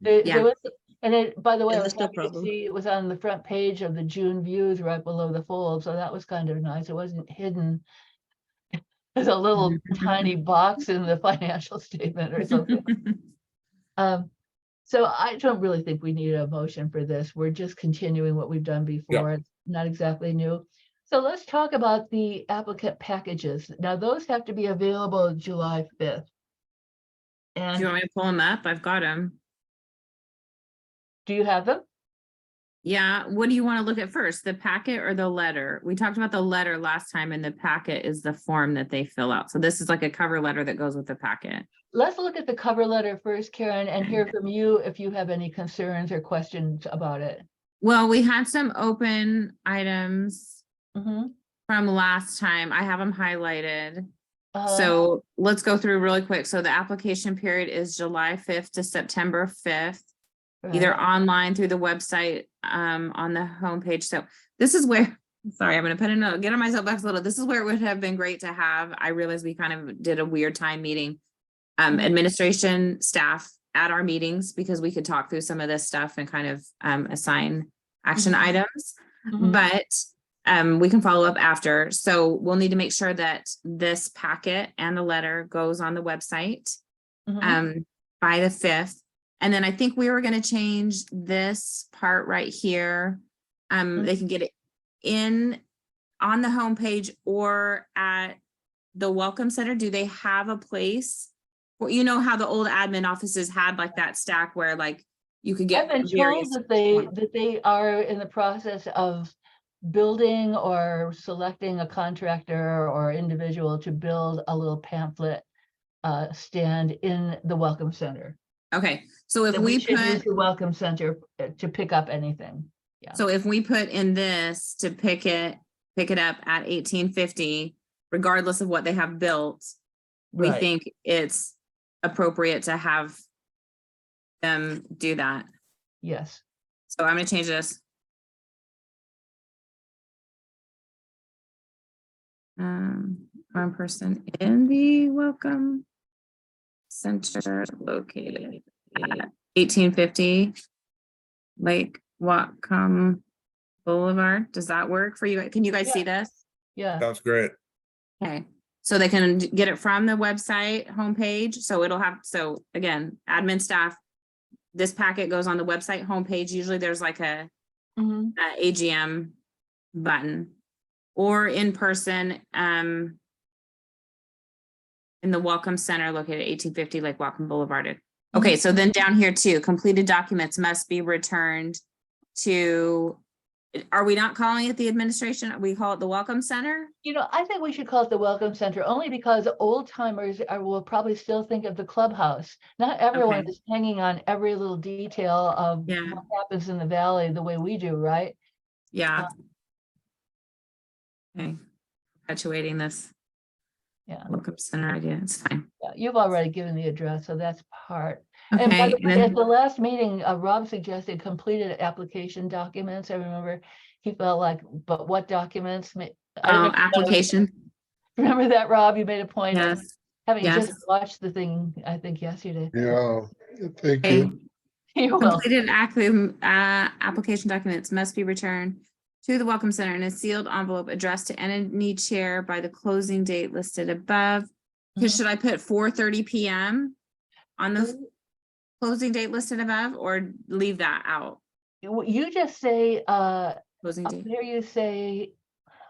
There Yeah. was, and it, by the way, Yeah, I was that's no happy to problem. see it was on the front page of the June views right below the fold, so that was kind of nice. It wasn't hidden. There's a little tiny box in the financial statement or something. So I don't really think we need a motion for this. We're just continuing what we've done before. It's not exactly new. So let's talk about the applicant packages. Now, those have to be available July 5th. Do you And want me to pull them up? I've got them. do you have them? Yeah, what do you want to look at first? The packet or the letter? We talked about the letter last time, and the packet is the form that they fill out. So this is like a cover letter that goes with the packet. Let's look at the cover letter first, Karen, and hear from you if you have any concerns or questions about it. Well, we had some open items Mhm. from last time. I have them highlighted. Uh, So let's go through really quick. So the application period is July 5th to September 5th. Either right. online through the website, on the homepage. So this is where, sorry, I'm gonna put in get on my soapbox a little. This is where it would have been great to have. I realize we kind of did a weird time meeting. Mhm. Administration staff at our meetings, because we could talk through some of this stuff and kind of assign action Mhm. items. Mhm. But we can follow up after. So we'll need to make sure that this packet and the letter goes on the website Mhm. by the 5th. And then I think we were gonna change this part right here. They can get it in on the homepage or at the Welcome Center. Do they have a place? Well, you know how the old admin offices had like that stack where like you could I've get been various. told that they are in the process of building or selecting a contractor or individual to build a little pamphlet stand in the Welcome Center. Okay, so if That we should use put, the Welcome Center to pick up anything. so if we put in this to pick it up at 1850, regardless of what they have built, we Right. think it's appropriate to have them do that. Yes. So I'm gonna change this. One person in the Welcome Center located at 1850 Lake Whatcom Boulevard. Does that work for you? Can you guys see this? Yeah. That's great. Okay, so they can get it from the website homepage. So it'll have, so again, admin staff, this packet goes on the website homepage. Usually there's like a Mhm. AGM button or in person, in the Welcome Center located at 1850 Lake Whatcom Boulevard. Okay, so then down here too, completed documents must be returned to, are we not calling it the administration? We call it the Welcome Center? You know, I think we should call it the Welcome Center only because old timers will probably still think of the clubhouse. Not everyone Okay. is hanging on every little detail of Yeah. what happens in the valley the way we do, right? Yeah. Okay, perpetuating this Yeah. Welcome Center idea, it's fine. Yeah, you've already given the address, so that's part. And by Okay, the and way, at then, the last meeting, Rob suggested completed application documents. I remember he felt like, but what documents? I don't know. application, Remember that, Rob? You made a point of yes. having yes. just watched the thing, I think yesterday. Yeah, thank Okay. you. You're welcome. Completed application documents must be returned to the Welcome Center in a sealed envelope addressed to any chair by the closing date listed above. Mhm. Should I put 4:30 PM on the closing date listed above or leave that out? You just say, Closing up date. there you say,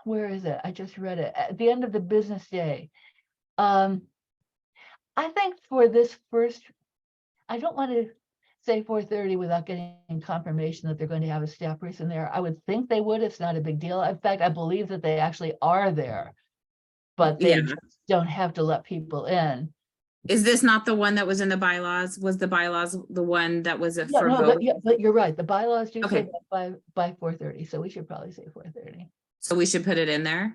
where is it? I just read it, at the end of the business day. I think for this first, I don't want to say 4:30 without getting confirmation that they're going to have a staff person there. I would think they would. It's not a big deal. In fact, I believe that they actually are there. But they Yeah. just don't have to let people in. Is this not the one that was in the bylaws? Was the bylaws the one that was Yeah, for no, both? but you're right. The bylaws do say Okay. that by 4:30, so we should probably say 4:30. So we should put it in there?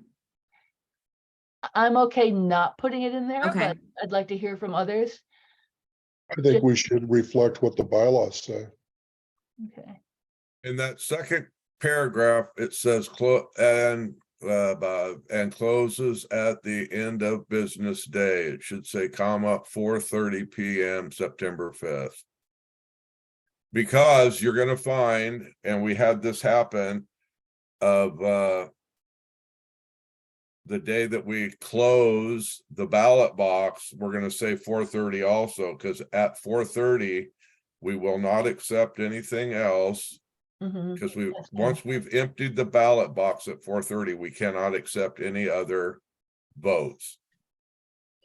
I'm okay not putting it in there, Okay. but I'd like to hear from others. I think we should reflect what the bylaws say. Okay. In that second paragraph, it says and closes at the end of business day. It should say comma 4:30 PM, September 5th. Because you're gonna find, and we had this happen of the day that we close the ballot box, we're gonna say 4:30 also, because at 4:30, we will not accept anything else. Mhm. Because That's fine. once we've emptied the ballot box at 4:30, we cannot accept any other votes.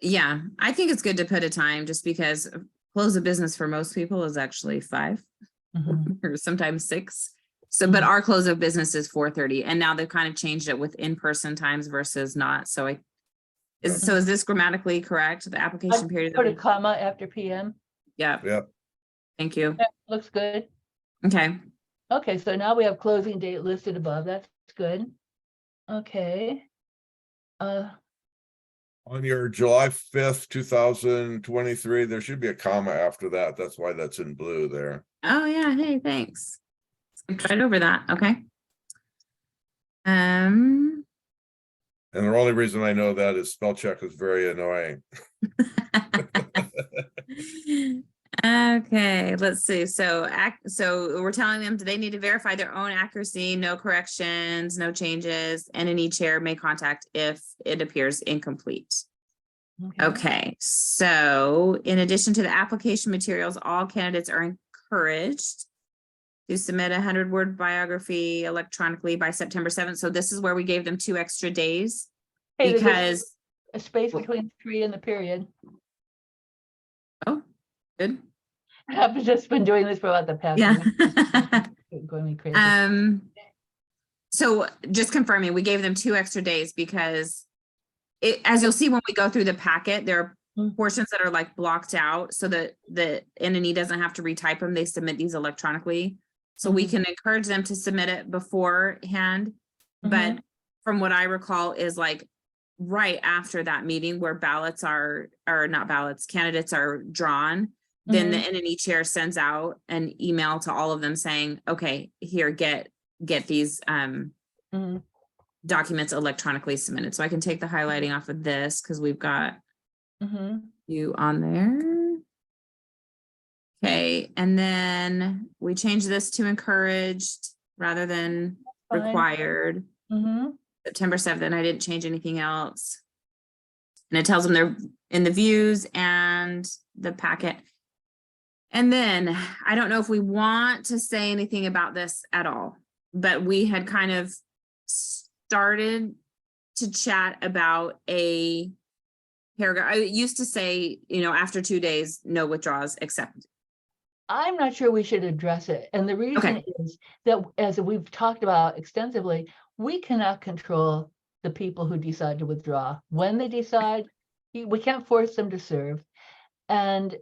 Yeah, I think it's good to put a time just because close of business for most people is actually 5 Mhm. or sometimes 6. So, but Mhm. our close of business is 4:30 and now they've kind of changed it with in-person times versus not. So is this grammatically correct? The application period? Put a comma after PM. Yeah, Yep. thank you. Looks good. Okay, Okay, so now we have closing date listed above. That's good. Okay. On your July 5th, 2023, there should be a comma after that. That's why that's in blue there. oh yeah, hey, thanks. Skipped right over that, okay. And the only reason I know that is spell check is very annoying. Okay, let's see. So we're telling them, do they need to verify their own accuracy, no corrections, no changes, and any chair may contact if it appears incomplete. Okay, so in addition to the application materials, all candidates are encouraged to submit 100-word biography electronically by September 7th. So this is where we gave them 2 extra days Hey, there's because, a space between 3 and the period. oh, good. I've just been doing this for about the past. Yeah. week. Going me crazy. So just confirming, we gave them 2 extra days because it, as you'll see when we go through the packet, there are Mm. portions that are like blocked out so that the entity doesn't have to retype them. They submit these electronically. So we Mhm. can encourage them to submit it beforehand. But from what I recall is like right after that meeting where ballots are, or not ballots, candidates are drawn, then the entity chair sends out an email to all of them saying, okay, here, get these Mhm. documents electronically submitted. So I can take the highlighting off of this because we've got Mhm. you on there. Okay, and then we change this to encouraged rather than Fine. required. Mhm. September 7th, and I didn't change anything else. And it tells them they're in the views and the packet. And then I don't know if we want to say anything about this at all, but we had kind of started to chat about a paragraph. I used to say, you know, after 2 days, no withdrawals accepted. I'm not sure we should address it. And the reason is that, as we've talked about extensively, we cannot control the people who decide to withdraw. When they decide, we can't force them to serve. And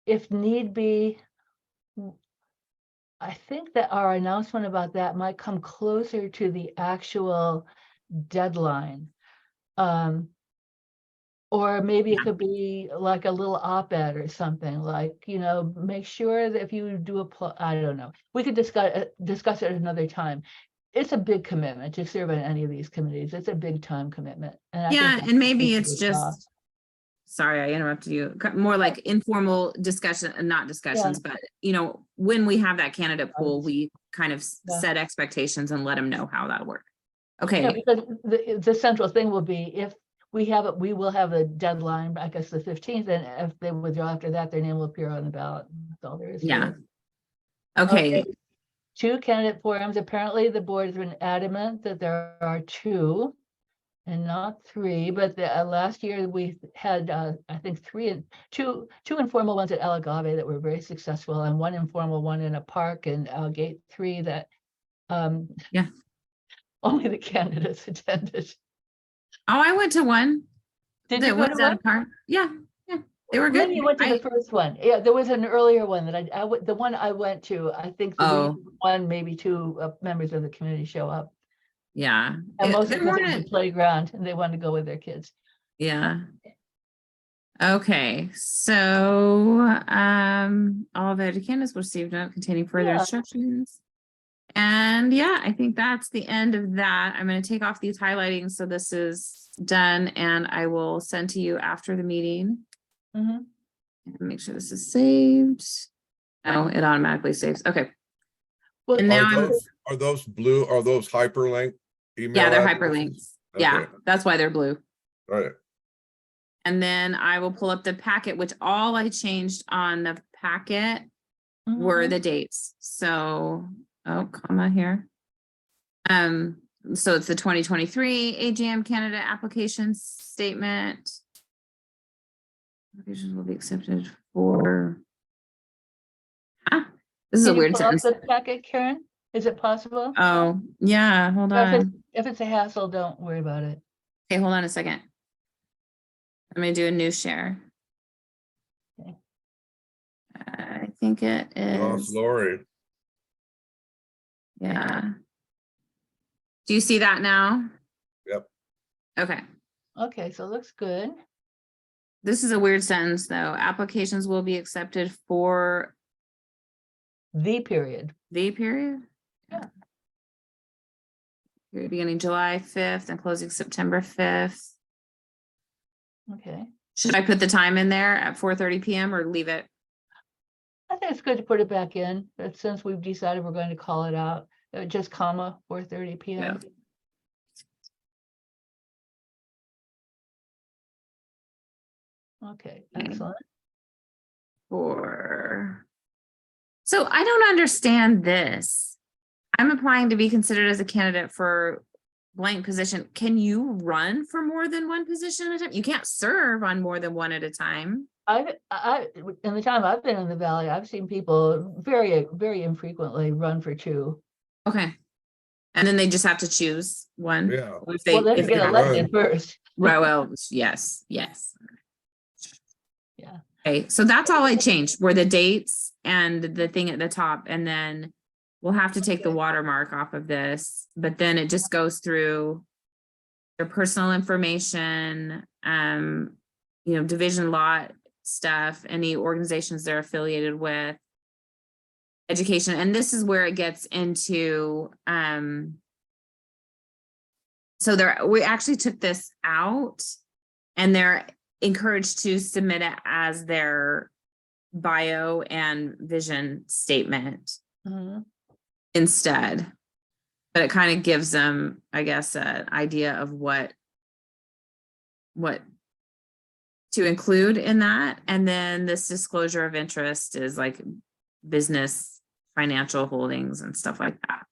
if need be, I think that our announcement about that might come closer to the actual deadline. Or maybe it could be like a little op-ed or something, like, you know, make sure that if you do I don't know. We could discuss it another time. It's a big commitment to serve on any of these committees. It's a big time commitment. And I think Yeah, that's and maybe what it's we saw. just, sorry, I interrupted you. More like informal discussion and not discussions, but you know, when we have that candidate pool, we kind of Yeah. set expectations and let them know how that'll work. Yeah, Okay, because the central thing will be, if we have it, we will have a deadline, I guess the 15th, and if they withdraw after that, their name will appear on the ballot. That's all there is. to yeah. it. Okay, 2 candidate forums. Apparently, the board has been adamant that there are 2 and not 3, but last year we had, I think, 2 informal ones at El Agave that were very successful, and 1 informal one in a park in Gate 3 that Yeah. only the candidates attended. oh, I went to one. Did that you go was to at one? a park. Yeah, they were good. Maybe you went to the first one. Yeah, there was an earlier one that the one I went to, I think we had 1, maybe 2 members of the community show up. Yeah. And mostly There because it was weren't, a playground and they wanted to go with their kids. yeah. Okay, so all voted candidates will receive note containing further Yeah. instructions. And yeah, I think that's the end of that. I'm going to take off these highlighting, so this is done, and I will send to you after the meeting. Mhm. Make sure this is saved. Oh, it automatically saves. Okay. Well, And now Are those blue, are those hyperlink email? yeah, they're addresses? hyperlinks. Yeah, Okay. that's why they're blue. All right. And then I will pull up the packet, which all I changed on the packet were Mhm. the dates. So, oh, comma here. So it's the 2023 AGM candidate application statement. Applications will be accepted for. This is a Can you weird pull up sentence. the packet, Karen? Is it possible? Oh, yeah, hold on. If it's a hassle, don't worry about it. Okay, hold on a second. I'm gonna do a new share. Okay. I think it Lost is, Lori. yeah. Do you see that now? Yep. Okay. Okay, so it looks good. This is a weird sentence, though. Applications will be accepted for The period. the period? Yeah. Period beginning July 5th and closing September 5th. Okay. Should I put the time in there at 4:30 PM or leave it? I think it's good to put it back in, but since we've decided we're going to call it out, just comma 4:30 PM. Okay, Okay. excellent. So I don't understand this. I'm applying to be considered as a candidate for blank position. Can you run for more than one position at a time? You can't serve on more than one at a time. In the time I've been in the valley, I've seen people very, very infrequently run for two. Okay. And then they just have to choose one. Yeah. Or if Well, they if get have- elected first. Well, yes. Yeah. Okay, so that's all I changed were the dates and the thing at the top, and then we'll have to take the Okay. watermark off of this, but then it just goes through their personal information, division lot stuff, any organizations they're affiliated with, education, and this is where it gets into, so we actually took this out, and they're encouraged to submit it as their bio and vision statement Mhm. instead. But it kind of gives them, I guess, an idea of what to include in that. And then this disclosure of interest is like business, financial holdings and stuff like that.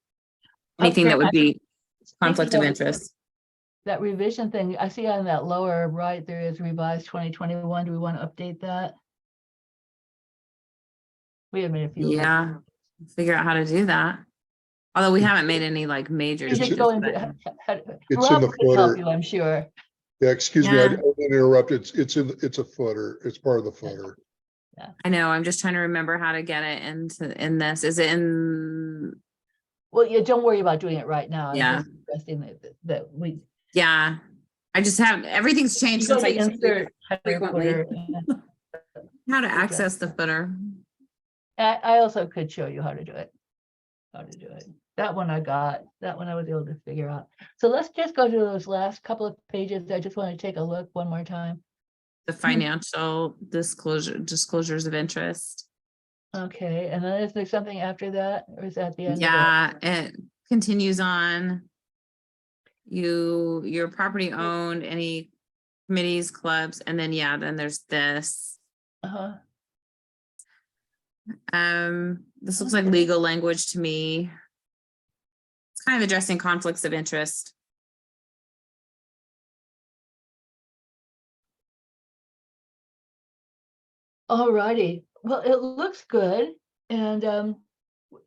Anything Okay, that would be conflict of of- interest. That revision thing, I see on that lower right, there is revised 2021. Do we want to update that? We have made a few. Yeah, figure out how to do that. Although we haven't made any like major You just changes. go into. but- It's in Rob the can help footer. you, I'm sure. Yeah, excuse me, I Yeah. didn't interrupt. It's a footer. It's part of the footer. I know, I'm just trying to remember how to get it in this. Is it in? Well, yeah, don't worry about doing it right now. I'm Yeah. just suggesting that we. Yeah, I just have, everything's You changed go since I to used to do insert header, frequently. footer, and how to access the footer. I also could show you how to do it. That one I got, that one I was able to figure out. So let's just go to those last couple of pages. I just want to take a look one more time. The financial disclosures of interest. Okay, and then is there something after that, or is that the end of it? Yeah, it continues on. Your property owned, any committees, clubs, and then, yeah, then there's this. Uh-huh. This looks like Okay. legal language to me. It's kind of addressing conflicts of interest. All righty, well, it looks good, and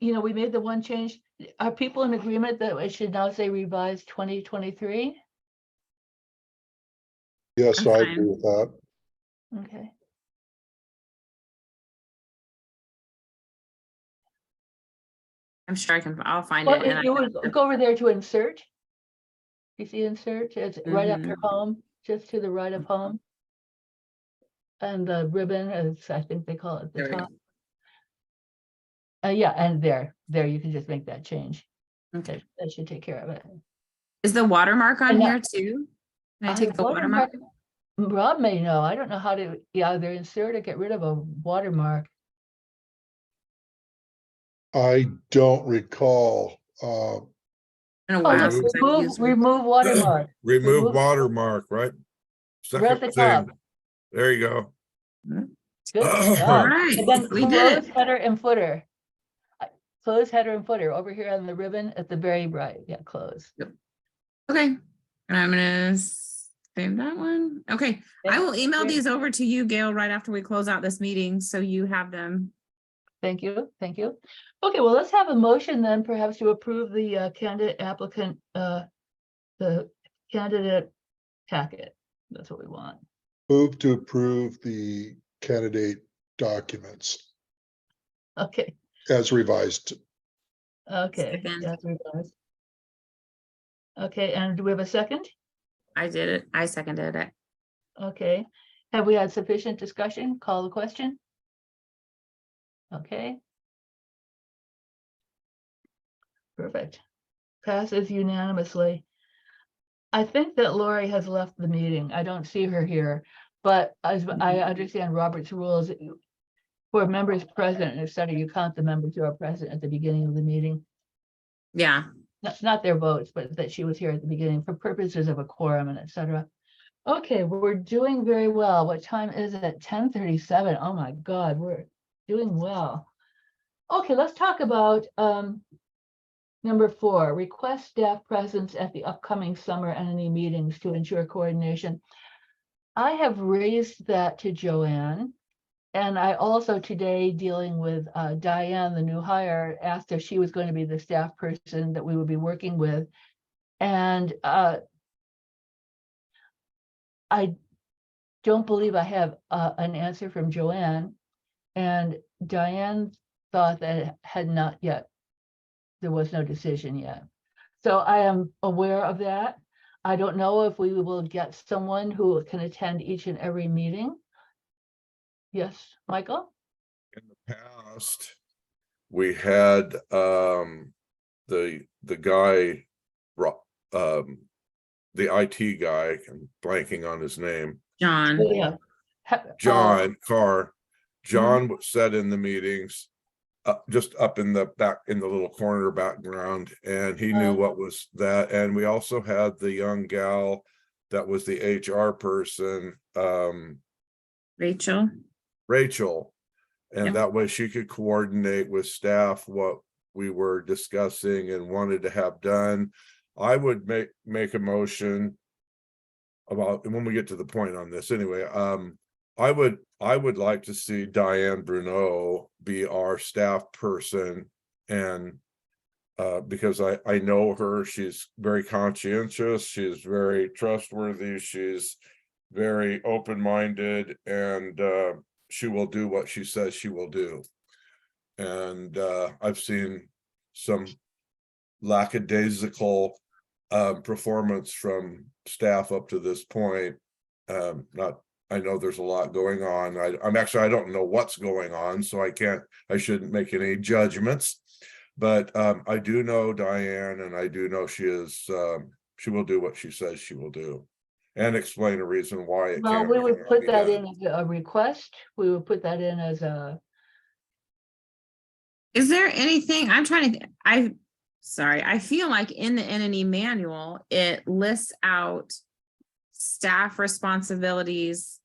we made the one change. Are people in agreement that it should now say revised 2023? Yes, I'm I fine. agree with that. Okay. I'm sure I'll find Well, it. and if you would go over there to insert. You see insert, it's right after home, just to the right of home. And the ribbon is, I think they call it at There the we go. top. Yeah, and there you can just make that change. Okay. That should take care of it. Is the watermark on And here too? Can I take the watermark? Rob may know. I don't know how to either insert or get rid of a watermark. I don't recall. In a Oh, while look, since I've used it. remove watermark. Remove watermark, right? We're at Second the top. thing. There you go. Good All job. right, And then we did close it. header and footer. Close header and footer over here on the ribbon at the very right. Yeah, close. Okay, and I'm gonna save that one. Okay, I will email Great. these over to you, Gail, right after we close out this meeting, so you have them. Thank you, thank you. Okay, well, let's have a motion then perhaps to approve the candidate applicant, the candidate packet. That's what we want. Move to approve the candidate documents Okay, as revised. okay. Second. That's revised. Okay, and do we have a second? I did it. I seconded it. Okay, have we had sufficient discussion? Call the question? Okay. Perfect. Passes unanimously. I think that Lori has left the meeting. I don't see her here. But as I understand Robert's rules, for members present, et cetera, you count the members who are present at the beginning of the meeting. Yeah, Not their votes, but that she was here at the beginning for purposes of a quorum and et cetera. Okay, we're doing very well. What time is it? 10:37. Oh my God, we're doing well. Okay, let's talk about number 4, request staff presence at the upcoming summer NNE meetings to ensure coordination. I have raised that to Joanne. And I also today, dealing with Diane, the new hire, asked if she was going to be the staff person that we would be working with. And I don't believe I have an answer from Joanne. And Diane thought that it had not yet, there was no decision yet. So I am aware of that. I don't know if we will get someone who can attend each and every meeting. Yes, Michael? In the past, we had the guy, the IT guy, I'm blanking on his name, John. Yeah. John Carr. John sat in the meetings, just up in the back, in the little corner background, and he knew what was that. And we also had the young gal that was the HR person, Rachel. and Yep. that way she could coordinate with staff what we were discussing and wanted to have done. I would make a motion about, and when we get to the point on this anyway, I would like to see Diane Bruno be our staff person, and because I know her, she's very conscientious, she's very trustworthy, she's very open-minded, and she will do what she says she will do. And I've seen some lackadaisical performance from staff up to this point. I know there's a lot going on. I don't know what's going on, so I shouldn't make any judgments. But I do know Diane, and I do know she will do what she says she will do, and explain a reason why it Well, can't. we or would cannot put be that done. in as a request. We would put that in as a, Is there anything, I'm trying to, I feel like in the NNE manual, it lists out staff responsibilities,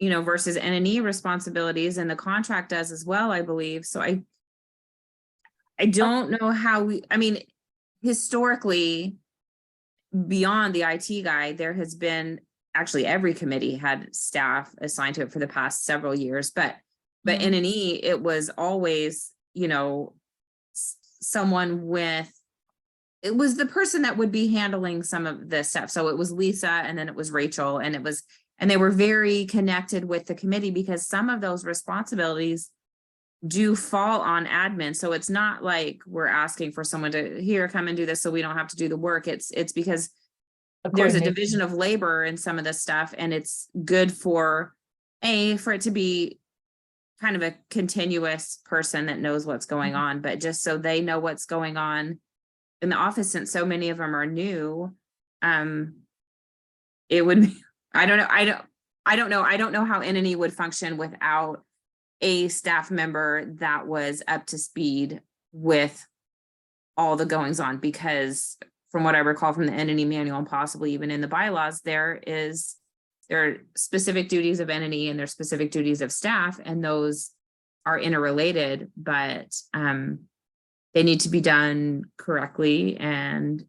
versus NNE responsibilities, and the contract does as well, I believe. So I don't know how historically, beyond the IT guy, there has been, actually every committee had staff assigned to it for the past several years, but Mhm. NNE, it was always, someone it was the person that would be handling some of the stuff. So it was Lisa, and then it was Rachel, and they were very connected with the committee, because some of those responsibilities do fall on admin. So it's not like we're asking for someone to come and do this so we don't have to do the work. It's because there's a coordination. division of labor in some of this stuff, and it's good for it to be kind of a continuous person that knows what's going on, but just so they know what's going on in the office, since so many of them are new. It would be, I don't know how NNE would function without a staff member that was up to speed with all the goings on, because from what I recall from the NNE manual, and possibly even in the bylaws, there are specific duties of NNE and there's specific duties of staff, and those are interrelated, but they need to be done correctly. And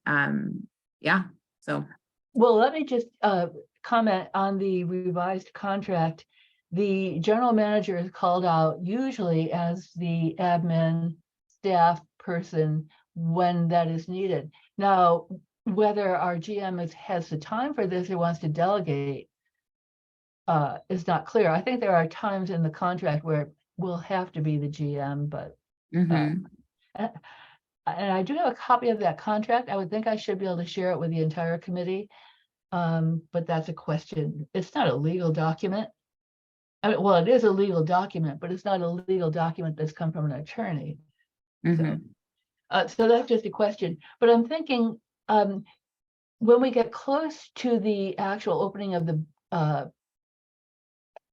so. Well, let me just comment on the revised contract. The general manager is called out usually as the admin staff person when that is needed. Now, whether our GM has the time for this or wants to delegate is not clear. I think there are times in the contract where it will have to be the GM, but and I do have a copy of that contract. I would think I should be able to share it with the entire committee. But that's a question. It's not a legal document. Well, it is a legal document, but it's not a legal document that's come from an attorney. So that's just a question. But I'm thinking when we get close to the actual opening of the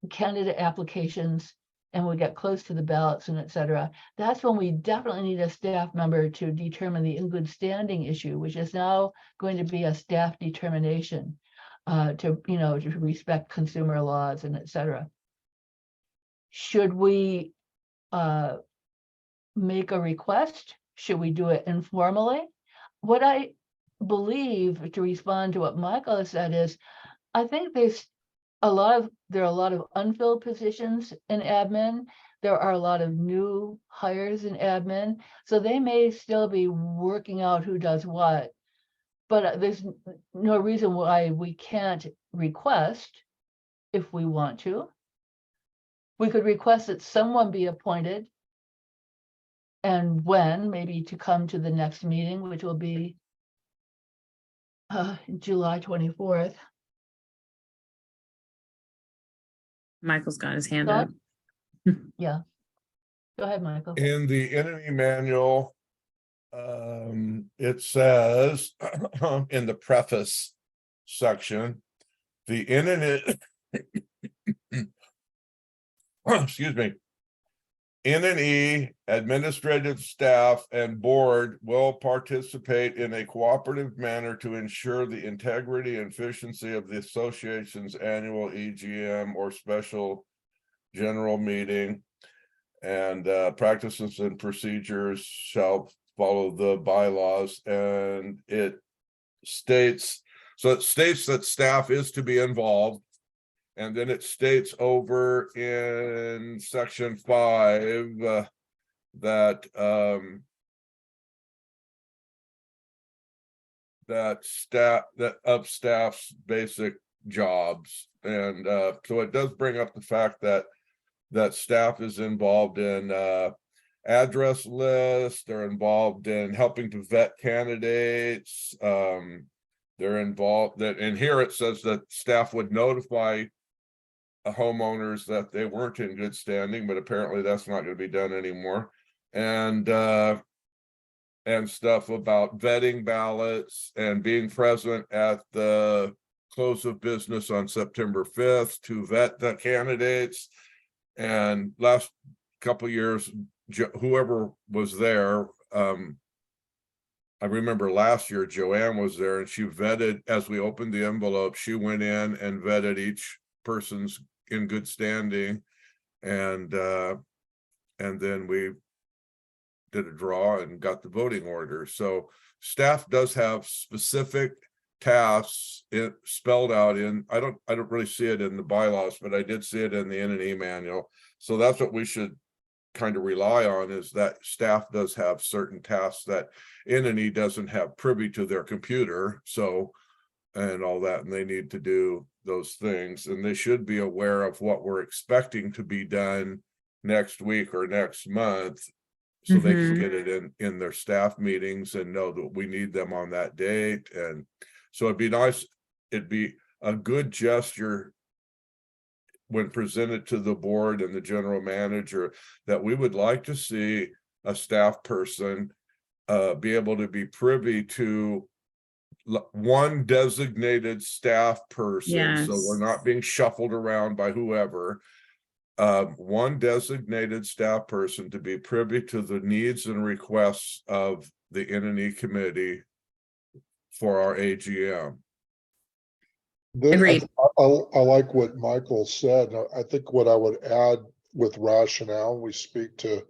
candidate applications and we get close to the ballots and et cetera, that's when we definitely need a staff member to determine the in good standing issue, which is now going to be a staff determination to, you know, to respect consumer laws and et cetera. Should we make a request? Should we do it informally? What I believe, to respond to what Michael has said, is I think there are a lot of unfilled positions in admin. There are a lot of new hires in admin, so they may still be working out who does what. But there's no reason why we can't request if we want to. We could request that someone be appointed, and when, maybe to come to the next meeting, which will be July 24th. Michael's got his hand Thought? up. Yeah. Go ahead, Michael. In the entity manual, it says in the preface section, the internet, excuse me, NNE administrative staff and board will participate in a cooperative manner to ensure the integrity and efficiency of the association's annual EGM or special general meeting, and practices and procedures shall follow the bylaws. And it states, so it states that staff is to be involved. And then it states over in section 5 that staff's basic jobs. And so it does bring up the fact that staff is involved in address lists, they're involved in helping to vet candidates. They're involved that, and here it says that staff would notify homeowners that they weren't in good standing, but apparently that's not going to be done anymore. And stuff about vetting ballots and being present at the close of business on September 5th to vet the candidates. And last couple of years, whoever was there, I remember last year Joanne was there and she vetted, as we opened the envelope, she went in and vetted each person's in good standing, and then we did a draw and got the voting order. So staff does have specific tasks spelled out in, I don't really see it in the bylaws, but I did see it in the NNE manual. So that's what we should kind of rely on, is that staff does have certain tasks that NNE doesn't have privy to their computer. So, and all that, and they need to do those things, and they should be aware of what we're expecting to be done next week or next month, so they can get it in their staff meetings and know that we need them on that date. And so it'd be nice, it'd be a good gesture when presented to the board and the general manager that we would like to see a staff person be able to be privy to one designated staff person. So we're not being shuffled around by whoever. One designated staff person to be privy to the needs and requests of the NNE committee for our AGM. Agreed. I like what Michael said. I think what I would add with rationale, we speak to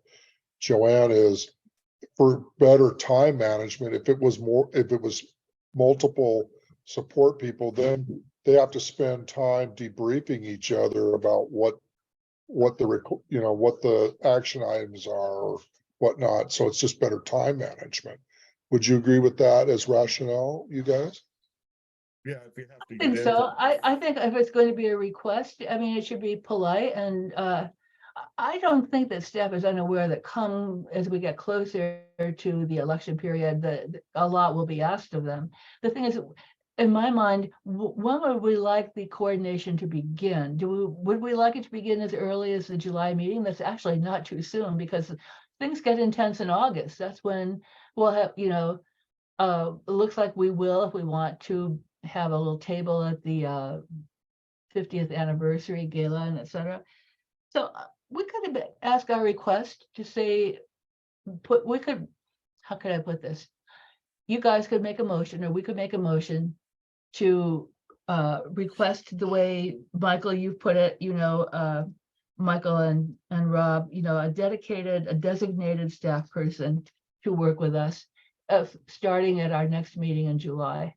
Joanne, is for better time management. If it was multiple support people, then they have to spend time debriefing each other about what the action items are or whatnot. So it's just better time management. Would you agree with that as rationale, you guys? Yeah, if you have to I get think into so. I think if it's going to be a request, I mean, it should be polite, and I don't think that staff is unaware that come as we get closer to the election period, that a lot will be asked of them. The thing is, in my mind, when would we like the coordination to begin? Would we like it to begin as early as the July meeting? That's actually not too soon, because things get intense in August. That's when we'll have, it looks like we will, if we want to have a little table at the 50th anniversary gala and et cetera. So we could have asked our request to say, how could I put this? You guys could make a motion, or we could make a motion to request the way, Michael, you put it, Michael and Rob, a designated staff person to work with us, starting at our next meeting in July.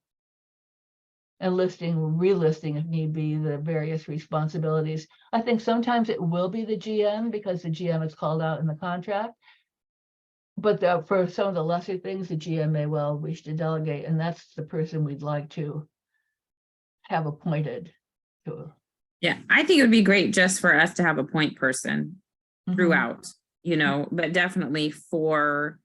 And relisting if need be, the various responsibilities. I think sometimes it will be the GM because the GM is called out in the contract. But for some of the lesser things, the GM may well wish to delegate, and that's the person we'd like to have appointed to. Yeah, I think it would be great just for us to have a point person Mhm. throughout, but definitely for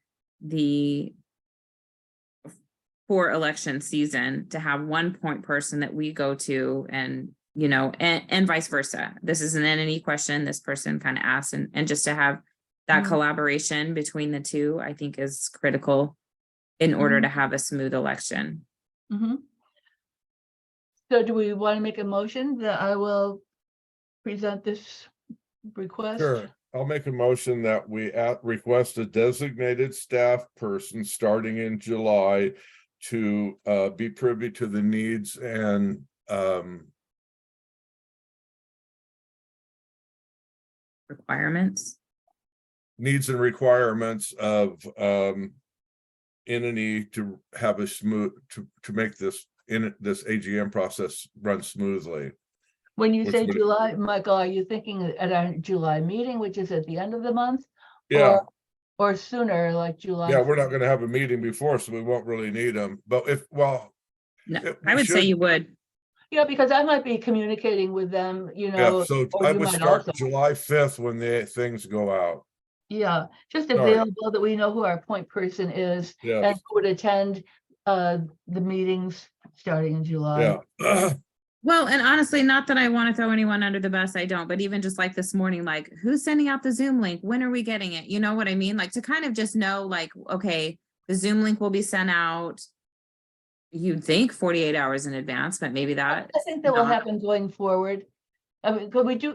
election season to have one point person that we go to and, and vice versa. This is an NNE question, this person kind of asks, and just to have that Mhm. collaboration between the two, I think is critical in order to have a smooth election. Mhm. So do we want to make a motion that I will present this request? Sure, I'll make a motion that we request a designated staff person starting in July to be privy to the needs and Requirements. needs and requirements of NNE to have a smooth to make this AGM process run smoothly. When you Which say would- July, Michael, are you thinking at our July meeting, which is at the end of the month? Yeah, Or sooner, like July? yeah, we're not gonna have a meeting before, so we won't really need them, but No, we I would say should- you would. Yeah, because I might be communicating with them, yeah, so or I you would might start also. July 5th when the things go out. Yeah, just Sorry. available that we know who our point person is Yeah, and who would attend the meetings starting in July. yeah. Well, and honestly, not that I want to throw anyone under the bus, I don't, but even just like this morning, like who's sending out the Zoom link? When are we getting it? You know what I mean? Like to kind of just know, like, okay, the Zoom link will be sent out. You'd think 48 hours in advance, but maybe that. I think that will not. happen going forward. I mean, but we do,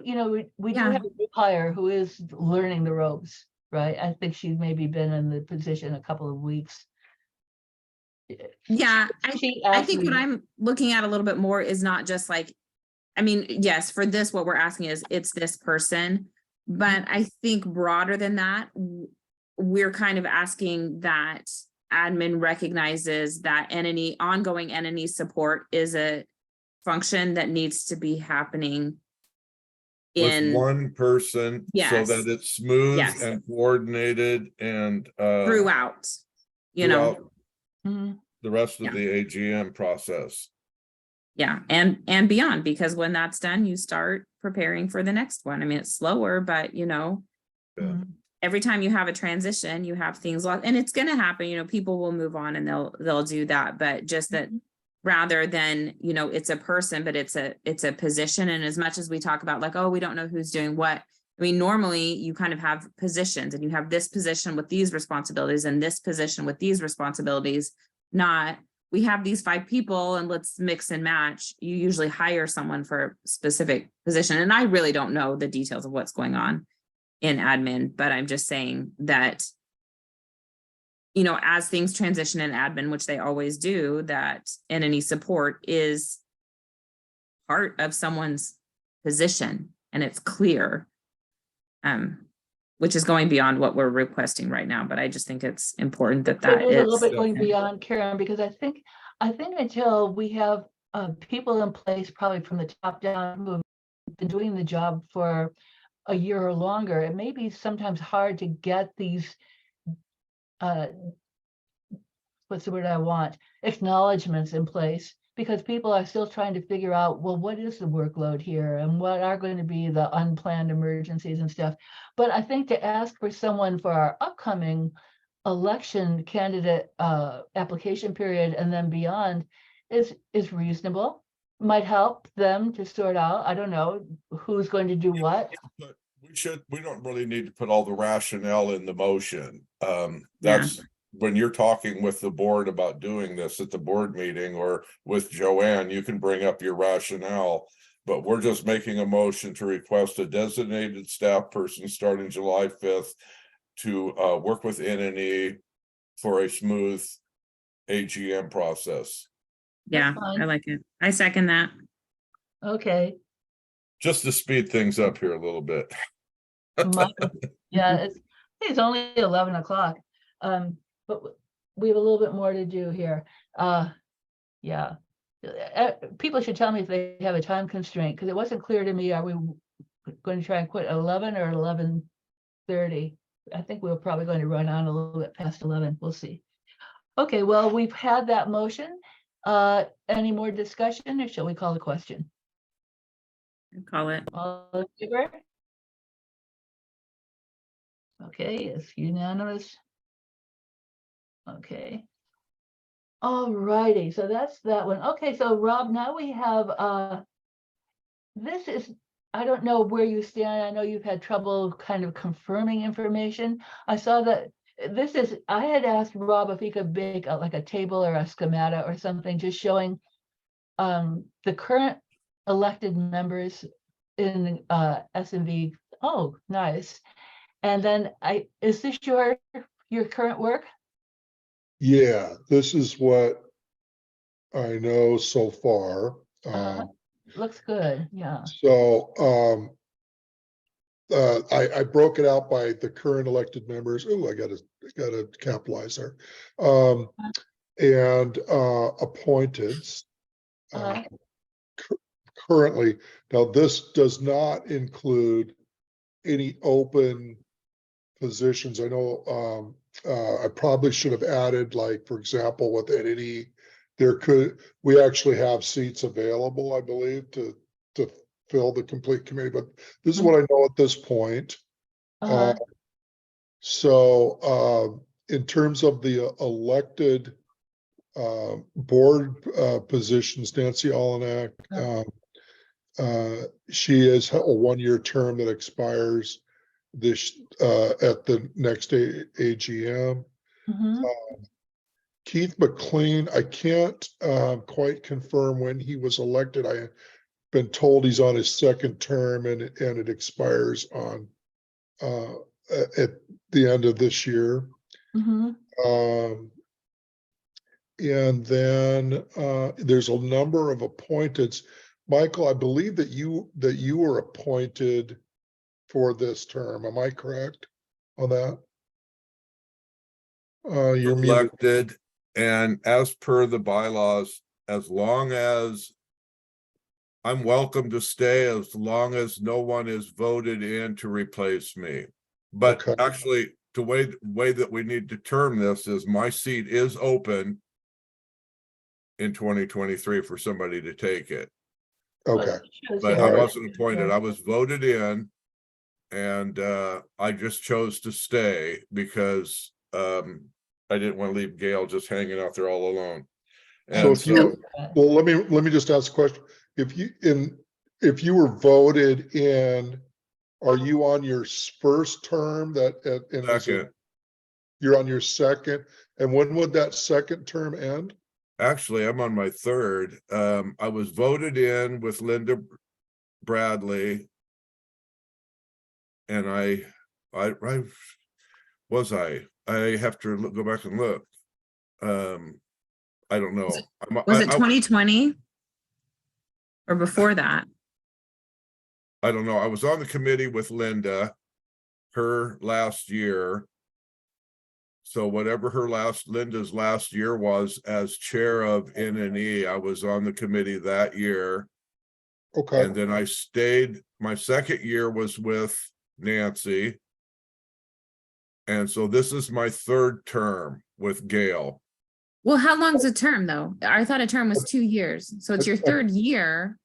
we do Yeah. have a new hire who is learning the ropes, right? I think she's maybe been in the position a couple of weeks. Yeah, She I asked think what me- I'm looking at a little bit more is not just like, I mean, yes, for this, what we're asking is it's this person. But I think broader than that, we're kind of asking that admin recognizes that ongoing NNE support is a function that needs to be happening With in one person, so Yes. that it's smooth Yes. and coordinated and throughout, throughout Mhm. the rest of Yeah. the AGM process. yeah, and beyond, because when that's done, you start preparing for the next one. I mean, it's slower, but Yeah. Mhm. every time you have a transition, you have things lost, and it's going to happen, people will move on and they'll do that. But just that rather than, it's a person, but it's a position. And as much as we talk about like, oh, we don't know who's doing what. I mean, normally you kind of have positions and you have this position with these responsibilities and this position with these responsibilities, not we have these 5 people and let's mix and match. You usually hire someone for a specific position. And I really don't know the details of what's going on in admin, but I'm just saying that, as things transition in admin, which they always do, that NNE support is part of someone's position and it's clear, which is going beyond what we're requesting right now. But I just think it's important that It is a little is. bit going beyond Karen, because I think until we have people in place, probably from the top down, who have been doing the job for a year or longer, it may be sometimes hard to get these what's the word I want, acknowledgements in place, because people are still trying to figure out, well, what is the workload here and what are going to be the unplanned emergencies and stuff. But I think to ask for someone for our upcoming election candidate application period and then beyond is reasonable. Might help them to sort out, I don't know, who's going to do what. But we don't really need to put all the rationale in the motion. That's when you're talking with the board about doing this at the board meeting or with Joanne, you can bring up your rationale. But we're just making a motion to request a designated staff person starting July 5th to work with NNE for a smooth AGM process. Yeah, fine. I like it. I second that. Okay. Just to speed things up here a little bit. My- Yeah, it's only 11 o'clock. But we have a little bit more to do here. Yeah. People should tell me if they have a time constraint, because it wasn't clear to me, are we going to try and quit at 11 or 11:30? I think we're probably going to run on a little bit past 11. We'll see. Okay, well, we've had that motion. Any more discussion, or shall we call the question? Call it. All in favor? Okay, it's unanimous. Okay. All righty, so that's that one. Okay, so Rob, now we have, this is, I don't know where you stand. I know you've had trouble kind of confirming information. I saw that this is, I had asked Rob if he could make like a table or a schemata or something, just showing the current elected members in S&V. Oh, nice. And then is this your current work? Yeah, this is what I know so far. Looks good, yeah. So I broke it out by the current elected members. Oh, I gotta capitalize there. And appointeds. Uh-huh. Currently, now this does not include any open positions. I know I probably should have added, like, for example, with NNE, we actually have seats available, I believe, to fill the complete committee, but this is what I know at this point. Uh-huh. So in terms of the elected board positions, Nancy Olenek, she has a 1-year term that expires this at the next AGM. Mhm. Keith McLean, I can't quite confirm when he was elected. I have been told he's on his second term, and it expires on at the end of this year. Mhm. And then there's a number of appointeds. Michael, I believe that you were appointed for this term. Am I correct on that? You're muted. Elected, and as per the bylaws, as long as I'm welcome to stay, as long as no one is voted in to replace me. But Okay. actually, the way that we need to term this is my seat is open in 2023 for somebody to take it. Okay. But All I right. wasn't appointed. I was voted in, and I just chose to stay because I didn't want to leave Gail just hanging out there all alone. So And if you, well, let me just ask a question. If you were voted in, are you on your first term second, you're on your second, and when would that second term end? actually, I'm on my third. I was voted in with Linda Bradley, and I have to go back and look. I don't know. Was it 2020? Or before that? I don't know. I was on the committee with Linda, her last year. So whatever Linda's last year was as chair of NNE, I was on the committee that year. Okay. And then I stayed, my second year was with Nancy. And so this is my third term with Gail. Well, how long's a term though? I thought a term was 2 years. So it's your third year.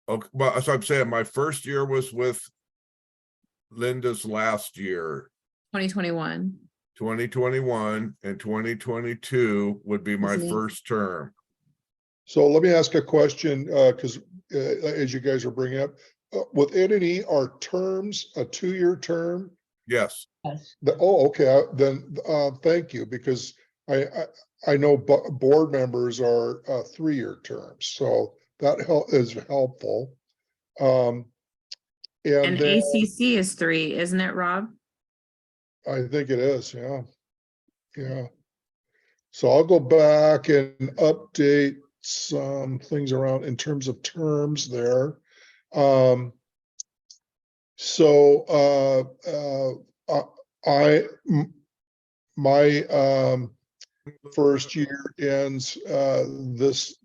Okay, well, as I'm saying, my first year was with Linda's last year, 2021. 2021, and 2022 would be my Isn't it? first term. So let me ask a question, because as you guys are bringing up, with NNE, are terms a 2-year term? Yes, Yes. Okay, then thank you, because I know board members are 3-year terms, so that is helpful. And And then ACC is 3, isn't it, Rob? I think it is, yeah. Yeah. So I'll go back and update some things around in terms of terms there. My first year ends this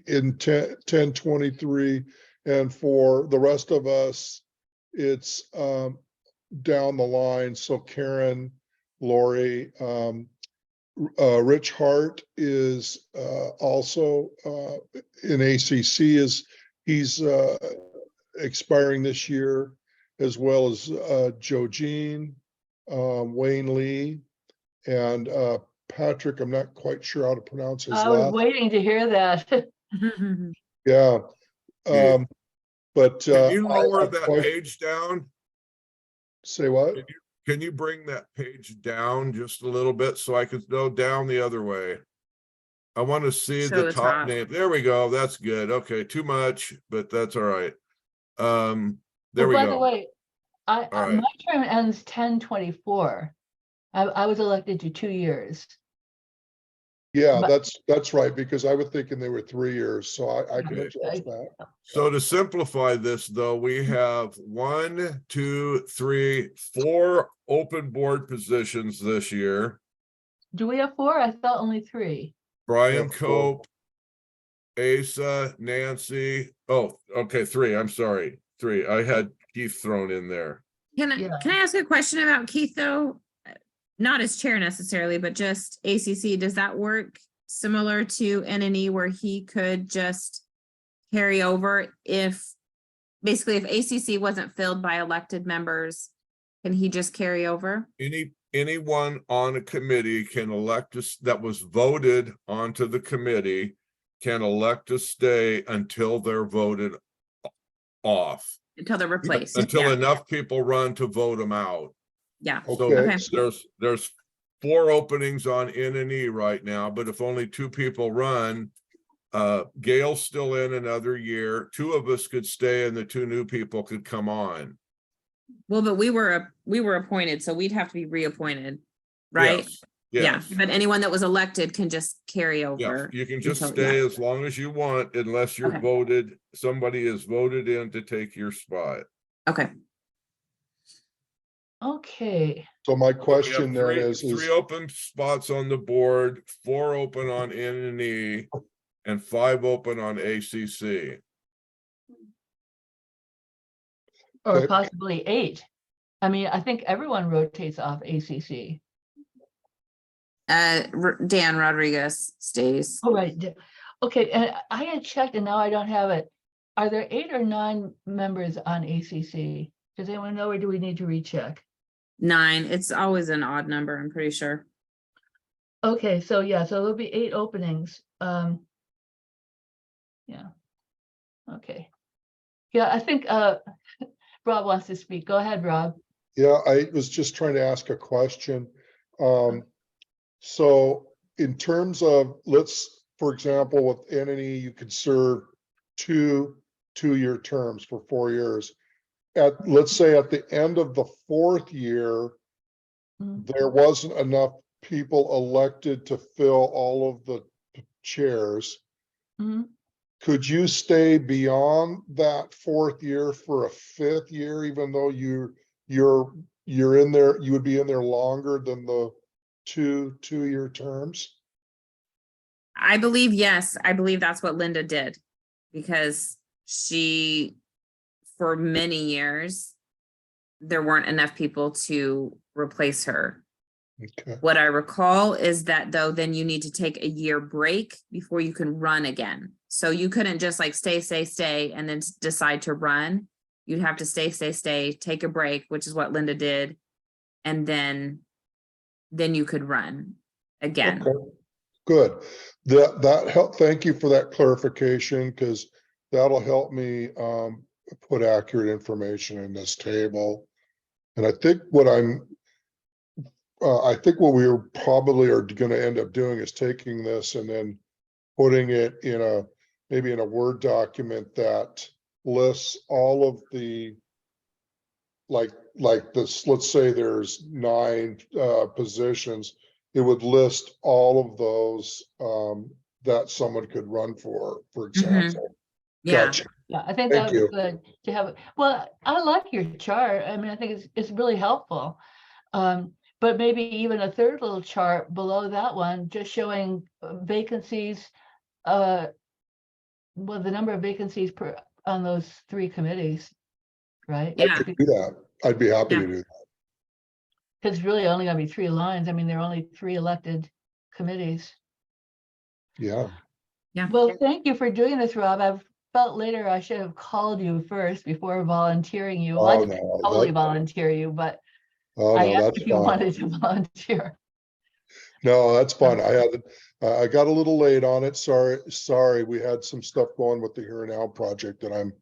in 10/23, and for the rest of us, it's down the line. So Karen, Lori, Rich Hart is also in ACC, he's expiring this year, as well as Joe Jean, Wayne Lee, and Patrick. I'm not quite sure how to pronounce his I was last. waiting to hear that. Yeah. Yeah. But Can you I lower have that quite- page down? Say what? Can you bring that page down just a little bit so I can go down the other way? I want to see Show the the top top. name. There we go. That's good. Okay, too much, but that's all right. There Oh, we by the go. way, All right. my term ends 10/24. I was elected to 2 years. Yeah, But- that's right, because I was thinking they were 3 years, so I can Okay. adjust that. So to simplify this, though, we have 1, 2, 3, 4 open board positions this year. Do we have 4? I thought only 3. Brian Yeah, 4. Cope, Asa, Nancy. Oh, okay, 3. I'm sorry. 3. I had Keith thrown in there. Can Yeah. I ask a question about Keith, though? Not as chair necessarily, but just ACC, does that work similar to NNE where he could just carry over basically if ACC wasn't filled by elected members, can he just carry over? Anyone on a committee can elect us that was voted onto the committee can elect to stay until they're voted off. Until they're replaced? Until Yeah. enough people run to vote them out. Yeah. So Okay. there's 4 openings on NNE right now, but if only 2 people run, Gail's still in another year. 2 of us could stay and the 2 new people could come on. Well, but we were appointed, so we'd have to be reappointed, right? Yes, Yeah, yes, but anyone that was elected can just carry yes. over. You can just until- stay yeah. as long as you want unless you're Okay. voted, somebody is voted in to take your spot. Okay, Okay. So my We have question then 3 is, 3 open spots on the board, 4 open on NNE, and 5 open on ACC. Or Okay. possibly 8. I mean, I think everyone rotates off ACC. Dan Rodriguez stays. Oh, right. Okay, and I had checked and now I don't have it. Are there 8 or 9 members on ACC? Does anyone know, or do we need to recheck? 9, it's always an odd number, I'm pretty sure. Okay, so yeah, so there'll be 8 openings. Yeah. Okay. Yeah, I think Rob wants to speak. Go ahead, Rob. yeah, I was just trying to ask a question. So in terms of, for example, with NNE, you could serve 2 2-year terms for 4 years. Let's say at the end of the 4th year, Mm. there wasn't enough people elected to fill all of the chairs. Mhm. Could you stay beyond that 4th year for a 5th year, even though you're in there, you would be in there longer than the 2-year terms? I believe, yes, I believe that's what Linda did. Because she, for many years, there weren't enough people to replace her. Okay, What I recall is that though, then you need to take a year break before you can run again. So you couldn't just like stay, and then decide to run. You'd have to stay, take a break, which is what Linda did. And then you could run again. okay, good. That help. Thank you for that clarification, because that'll help me put accurate information in this table. And I think what we probably are going to end up doing is taking this and then putting it in maybe in a Word document that lists all of the, like this, let's say there's 9 positions, it would list all of those that someone could run for example. Yeah, Gotcha. Yeah, I think Thank that would you. be good to have. Well, I like your chart. I mean, I think it's really helpful. But maybe even a third little chart below that one, just showing vacancies, well, the number of vacancies per, on those 3 committees, right? yeah, Could do that. I'd be happy Yeah. to do that. Because it's really only gonna be 3 lines. I mean, there are only 3 elected committees. Yeah. yeah. Well, thank you for doing this, Rob. I've felt later I should have called you first before volunteering you. Well, I Oh, didn't no, totally that, volunteer you, but oh, I no, asked that's if you fine. wanted to volunteer. No, that's fine. I got a little late on it. Sorry. We had some stuff going with the Here and Now project that I'm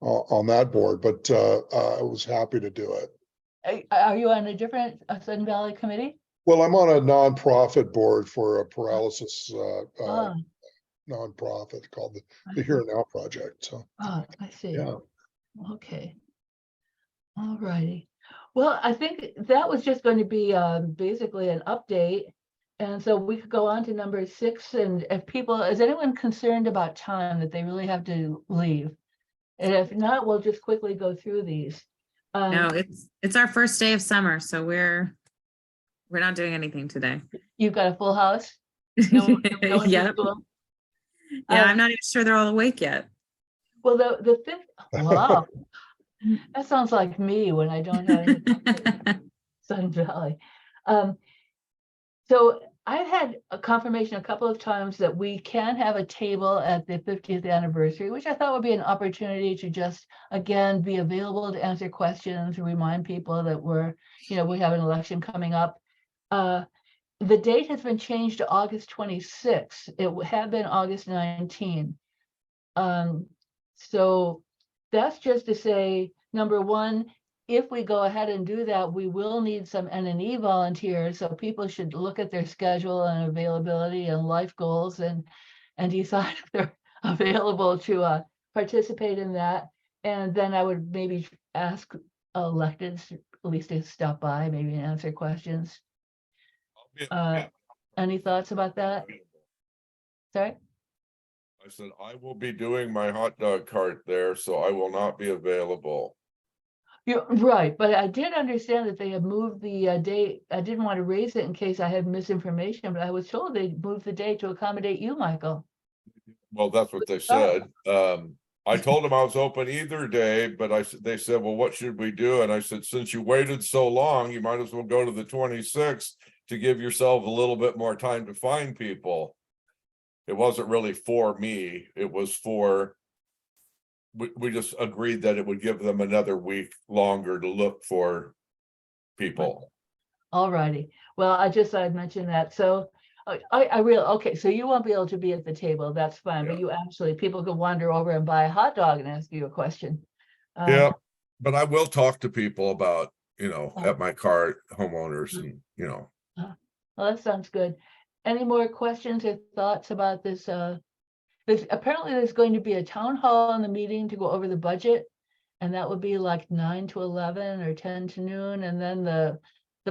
on that board, but I was happy to do it. Are you on a different Sun Valley committee? Well, I'm on a nonprofit board for a paralysis Oh, nonprofit called the I Here see. and Now Project. So, Oh, I see. yeah. Okay. All righty. Well, I think that was just going to be basically an update. And so we could go on to number 6. And if people, is anyone concerned about time that they really have to leave? And if not, we'll just quickly go through these. No, it's our first day of summer, so we're not doing anything today. You've got a full house? No one to Yep. school? Yeah, Um, I'm not even sure they're all awake yet. Well, the fifth, wow, that sounds like me when I don't have any Sun Valley. So I've had a confirmation a couple of times that we can have a table at the 50th anniversary, which I thought would be an opportunity to just, again, be available to answer questions, remind people that we have an election coming up. The date has been changed to August 26th. It had been August 19. So that's just to say, number one, if we go ahead and do that, we will need some N&E volunteers. So people should look at their schedule and availability and life goals and decide if they're available to participate in that. And then I would maybe ask electeds at least to stop by, maybe answer questions. Any thoughts about that? Sorry? I said, I will be doing my hot dog cart there, so I will not be available. You're right, but I did understand that they had moved the date. I didn't want to raise it in case I had misinformation, but I was told they moved the date to accommodate you, Michael. Well, that's what they said. I told them I was open either day, but they said, well, what should we do? And I said, since you waited so long, you might as well go to the 26th to give yourself a little bit more time to find people. It wasn't really for me. It was for, we just agreed that it would give them another week longer to look for people. All righty. Well, I'd mentioned that. So okay, so you won't be able to be at the table. That's fine, but people could wander over and buy a hot dog and ask you a question. Yeah, but I will talk to people about, Oh. at my cart, homeowners and, Well, that sounds good. Any more questions or thoughts about this? Apparently there's going to be a town hall in the meeting to go over the budget. And that would be like 9 to 11 or 10 to noon. And then the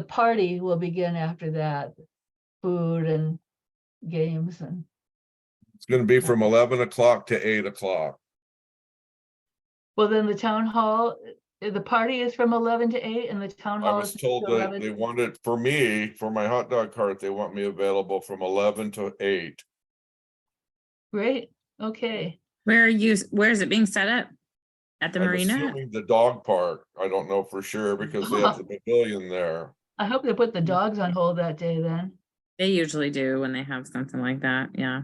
party will begin after that. Food and games and. it's going to be from 11 o'clock to 8 o'clock. Well, then the town hall, the party is from 11 to 8 and the town I hall was is. told from that 11 they wanted, for me, for my hot dog cart, they want me available from 11 to 8. Great, okay. Where is it being set up? At the I'm marina? assuming the dog park. I don't know for sure because they have the pavilion there. I hope they put the dogs on hold that day then. They usually do when they have something like that, yeah.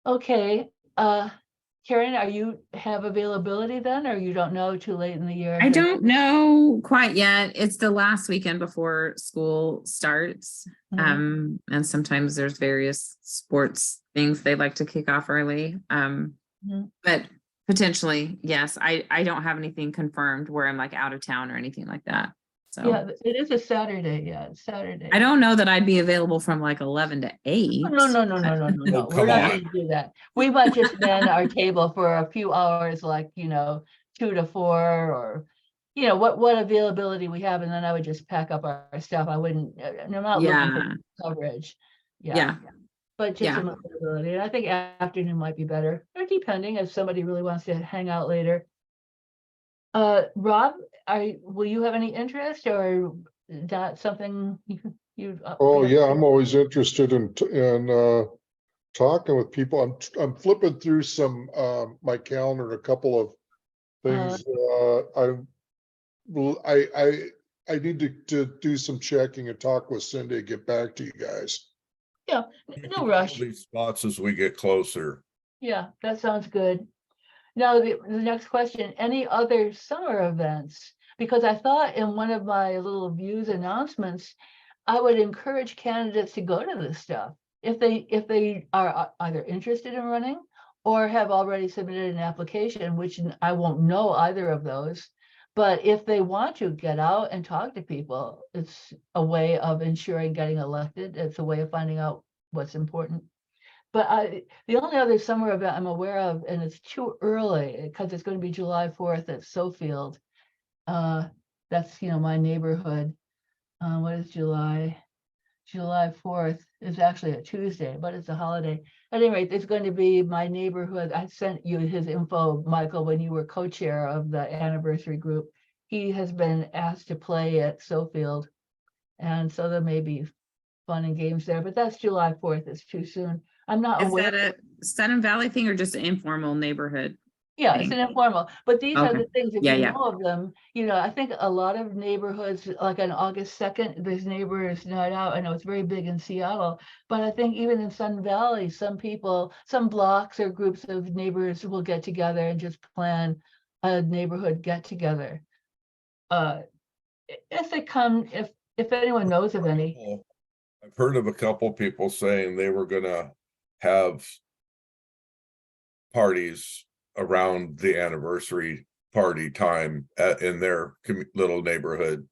Okay, Karen, are you have availability then, or you don't know too late in the year? I don't know quite yet. It's the last weekend before school starts. Mhm. And sometimes there's various sports things they like to kick off early. But potentially, yes, I don't have anything confirmed where I'm like out of town or anything like that. So Yeah, it is a Saturday, yeah, it's Saturday. I don't know that I'd be available from like 11 to 8. No, no, no, no, no, no, no, we're come not on. gonna do that. We might just man our table for a few hours, like, 2 to 4, or, what availability we have, and then I would just pack up our stuff. I wouldn't, and I'm not looking Yeah. for coverage. Yeah. But just Yeah. some availability, and I think afternoon might be better, or depending if somebody really wants to hang out later. Rob, will you have any interest, or not something you? Oh, yeah, I'm always interested in talking with people. I'm flipping through some, my calendar, a couple of things. I need to do some checking and talk with Cindy and get back to you guys. Yeah, You no can rush. fill these spots as we get closer. Yeah, that sounds good. Now, the next question, any other summer events? Because I thought in one of my little views announcements, I would encourage candidates to go to this stuff. If they are either interested in running or have already submitted an application, which I won't know either of those. But if they want to get out and talk to people, it's a way of ensuring getting elected. It's a way of finding out what's important. But the only other summer event I'm aware of, and it's too early because it's going to be July 4th at Sofield. That's, my neighborhood. What is July? July 4th is actually a Tuesday, but it's a holiday. At any rate, it's going to be my neighborhood. I sent you his info, Michael, when you were co-chair of the anniversary group. He has been asked to play at Sofield. And so there may be fun and games there, but that's July 4th. It's too soon. I'm not Is aware. that a Sun Valley thing or just an informal neighborhood? Yeah, it's thing? an informal, but these are Okay. the things, if Yeah, you yeah. know of them, I think a lot of neighborhoods, like on August 2nd, there's Neighbors Night Out. I know it's very big in Seattle, but I think even in Sun Valley, some blocks or groups of neighbors will get together and just plan a neighborhood get together. If they come, if anyone knows of any. I've heard of a couple people saying they were gonna have parties around the anniversary party time in their little neighborhood.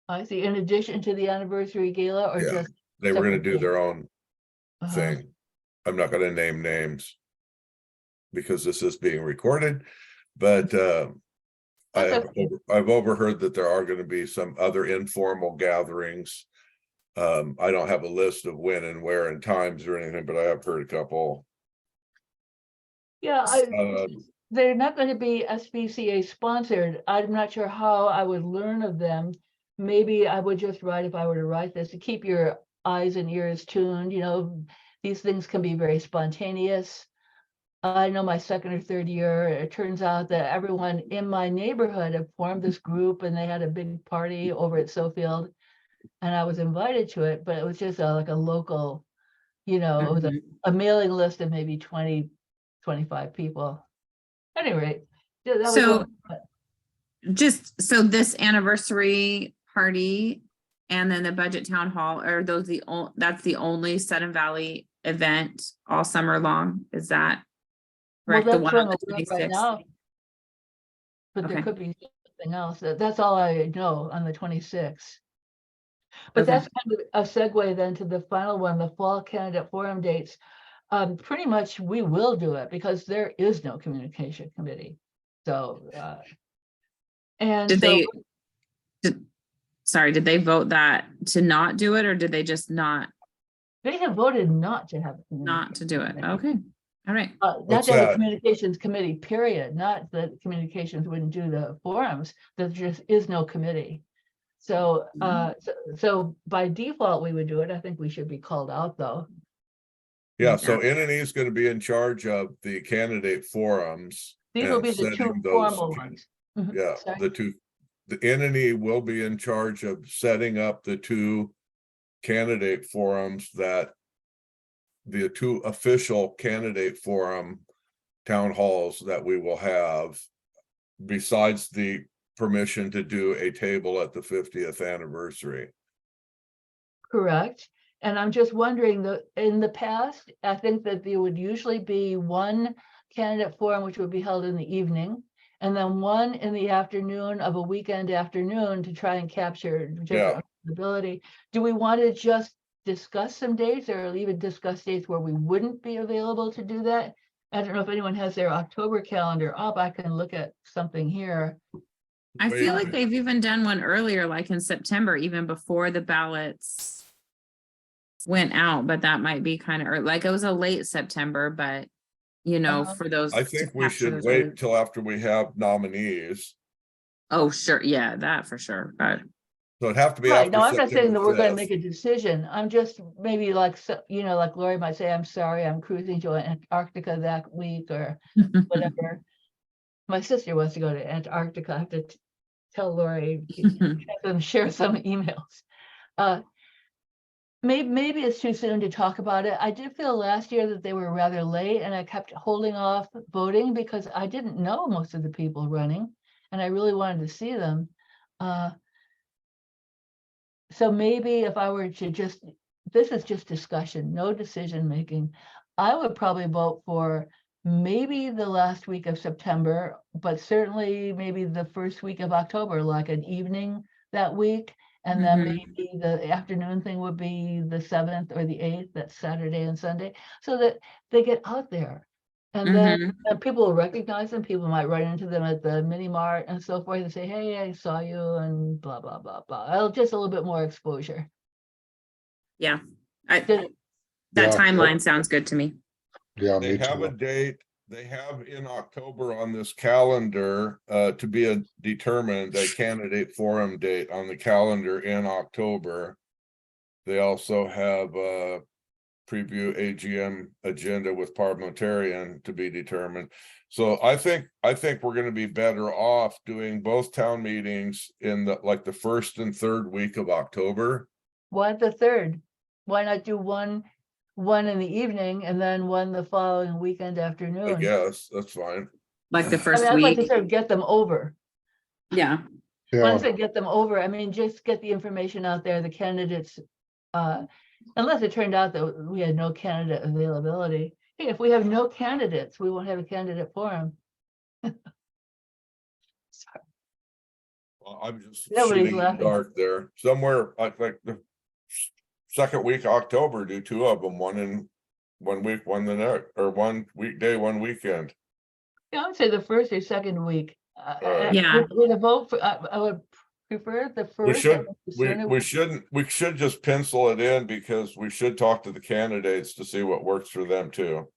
I see, in addition to the anniversary gala, or Yeah, just. They were gonna separate do things? their own Uh-huh. thing. I'm not gonna name names because this is being recorded, but That's okay. I've overheard that there are gonna be some other informal gatherings. I don't have a list of when and where and times or anything, but I have heard a couple. Yeah, Uh, they're not going to be SBCA sponsored. I'm not sure how I would learn of them. Maybe I would just write, if I were to write this, to keep your eyes and ears tuned. These things can be very spontaneous. I know my second or third year, it turns out that everyone in my neighborhood had formed this group, and they had a big party over at Sofield, and I was invited to it, but it was just like a local, it was a mailing list of maybe 20, 25 people. At any rate, that was So one. this anniversary party and then the budget town hall, are those that's the only Sun Valley event all summer long? Is that Well, correct? The that's one what on I'm the aware of right 26th? now. But there Okay. could be something else. That's all I know on the 26th. But Okay. that's kind of a segue then to the final one, the fall candidate forum dates. Pretty much we will do it because there is no communication committee. So, and Did so did they vote that to not do it, or did they just not they have voted not to have. to do it? committee. Okay. All right. Not What's to have a that? communications committee, period, not that communications wouldn't do the forums, there just is no committee. So, so by default, we would do it. I think we should be called out, though. Yeah, so NNE is gonna be in charge of the candidate forums. These will and be the two setting those. formal ones. Mhm, Yeah, sorry. the NNE will be in charge of setting up the two candidate forums that the two official candidate forum town halls that we will have, besides the permission to do a table at the 50th anniversary. Correct. And I'm just wondering that in the past, I think that there would usually be one candidate forum, which would be held in the evening. and then one in the afternoon of a weekend afternoon to try and capture Yeah. different ability. Do we want to just discuss some dates or even discuss dates where we wouldn't be available to do that? I don't know if anyone has their October calendar up. I can look at something here. I feel Wait, like they've even done one earlier, like in September, even before the ballots went out, but that might be kind of, or like it was a late September, but you know, Uh-huh. for those. I to think we capture should those early- wait till after we have nominees. Oh, sure. Yeah, that for sure. But So it'd have to be Right, after no, I'm not saying that September we're gonna 5th. make a decision. I'm just maybe like, you know, like Lori might say, I'm sorry, I'm cruising to Antarctica that week or whatever. My sister wants to go to Antarctica. I have to tell Lori, have them share some emails. Maybe it's too soon to talk about it. I did feel last year that they were rather late and I kept holding off voting because I didn't know most of the people running and I really wanted to see them. So maybe if I were to just, this is just discussion, no decision making. I would probably vote for maybe the last week of September, but certainly maybe the first week of October, like an evening that week. And then Mhm. maybe the afternoon thing would be the 7th or the 8th, that's Saturday and Sunday, so that they get out there. And then people will recognize them. People might run into them at the mini mart and so forth and say, hey, I saw you and blah, blah, blah, blah. Just a little bit more exposure. yeah, Did that Yeah. timeline sounds good to me. Yeah, They me have a too. date, they have in October on this calendar, to be determined, a candidate forum date on the calendar in October. They also have a preview AGM agenda with parliamentarian to be determined. So I think we're gonna be better off doing both town meetings in the first and third week of October. Why the 3rd? Why not do one in the evening and then one the following weekend I afternoon? guess, that's fine. Like the I first mean, I'd like to week. sort of get them over. Yeah. When I Yeah, say get them over, I mean, just get the information out there, the candidates. Unless it turned out that we had no candidate availability. Hey, if we have no candidates, we won't have a candidate forum. Sorry. Well, I'm just Nobody's shooting in the laughing. dark there. Somewhere like the second week of October, do two of them, one in 1 week, one the next, or one weekday, one weekend. Yeah, I would say the first or second week. Alright. Yeah. With a vote for, I would prefer the We first. should, the we sooner shouldn't, we should just pencil it in because we should talk to the candidates to see what works for them too.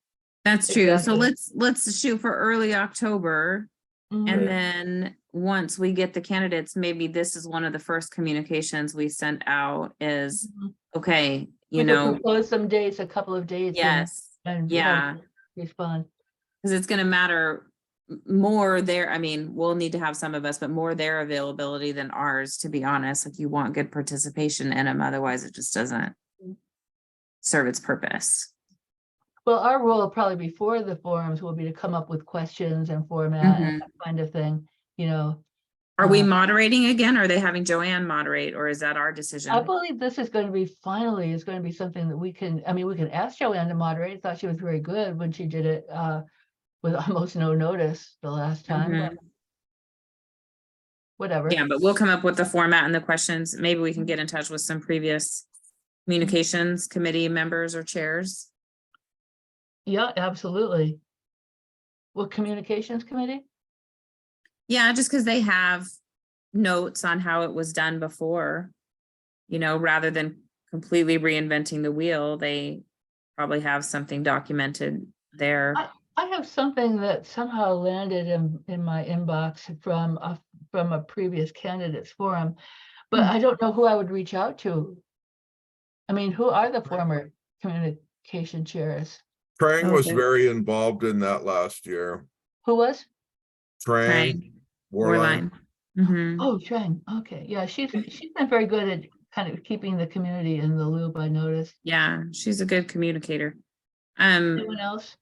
That's true. So Exactly. let's shoot for early October. Mhm. And Okay. then once we get the candidates, maybe this is one of the first communications we sent out is, Mhm. okay, We you could know, propose some dates, a couple of dates. yes, And have yeah, them respond. because it's gonna matter more there. I mean, we'll need to have some of us, but more their availability than ours, to be honest. Like you want good participation in them, otherwise it just doesn't serve its purpose. Well, our role probably before the forums will be to come up with questions and format and that kind of thing, you know. Are we Uh, moderating again? Are they having Joanne moderate, or is that our decision? I believe this is going to be finally is going to be something that we can, I mean, we can ask Joanne to moderate. I thought she was very good when she did it with almost no notice the last time, but whatever. Yeah, but we'll come up with the format and the questions. Maybe we can get in touch with some previous communications committee members or chairs. Yeah, absolutely. What communications committee? Yeah, just because they have notes on how it was done before. You know, rather than completely reinventing the wheel, they probably have something documented there. I have something that somehow landed in my inbox from a previous candidates forum, but I don't know who I would reach out to. I mean, who are the former communication chairs? Trang was Okay. very involved in that last year. Who was? Trang, Trang, Warline. Mhm. Oh, Trang. Okay, yeah, she's been very good at kind of keeping the community in the loop, I noticed. Yeah, she's a good communicator. Anyone else?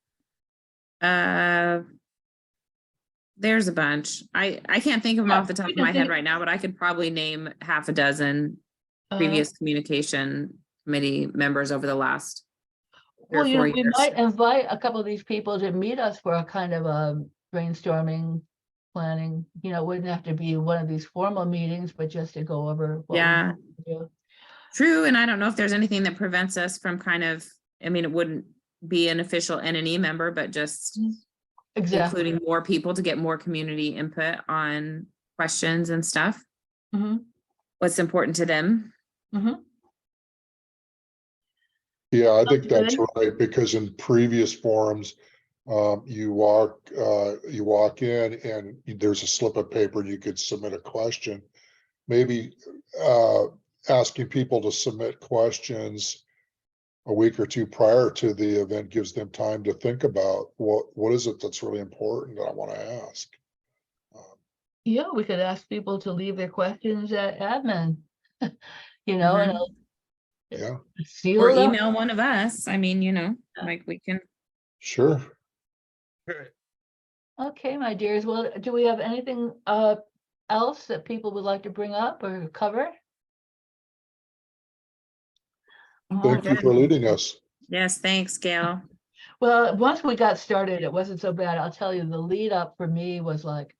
There's a bunch. I can't think of them Yeah, off the top we of can my head think- right now, but I could probably name half a dozen previous communication committee members over the last 3 or Well, you 4 know, we years. might invite a couple of these people to meet us for a kind of a brainstorming planning, you know, it wouldn't have to be one of these formal meetings, but just to go over. what we Yeah. want to do. True, and I don't know if there's anything that prevents us from kind of, I mean, it wouldn't be an official NNE member, but just Exactly. including more people to get more community input on questions and stuff. Mhm, What's important to them. mhm. Yeah, I think Sounds that's good. right, because in previous forums, you walk in and there's a slip of paper, and you could submit a question. Maybe, asking people to submit questions a week or two prior to the event gives them time to think about what is it that's really important that I want to ask. Yeah, we could ask people to leave their questions at admin. You know, and Mhm. I'll Yeah, seal Or it up. email one of us. I mean, you know, Yeah. like we can. sure. Okay, my dears, well, do we have anything else that people would like to bring up or cover? Thank you for Okay. leading us. Yes, thanks, Gail. Well, once we got started, it wasn't so bad. I'll tell you, the lead up for me was like,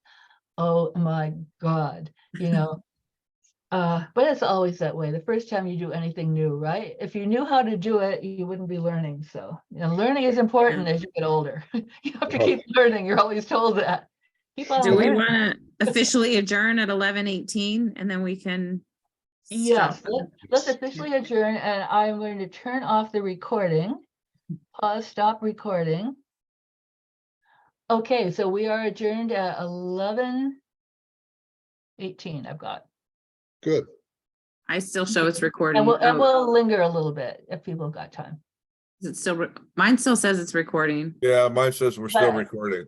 oh my God, you know. But it's always that way. The first time you do anything new, right? If you knew how to do it, you wouldn't be learning. So, you know, learning is important as you get older. You have to keep learning. You're always told that. Keep on Do we learning. want to officially adjourn at 11:18 and then we can? Yes, stop? let's officially adjourn, and I'm going to turn off the recording. Pause, stop recording. Okay, so we are adjourned at 11:18. I've got. Good. I still show it's And recording. we'll, Oh, we'll linger a little bit if people have got time. is it still, mine still says it's recording. Yeah, mine says we're still But- recording.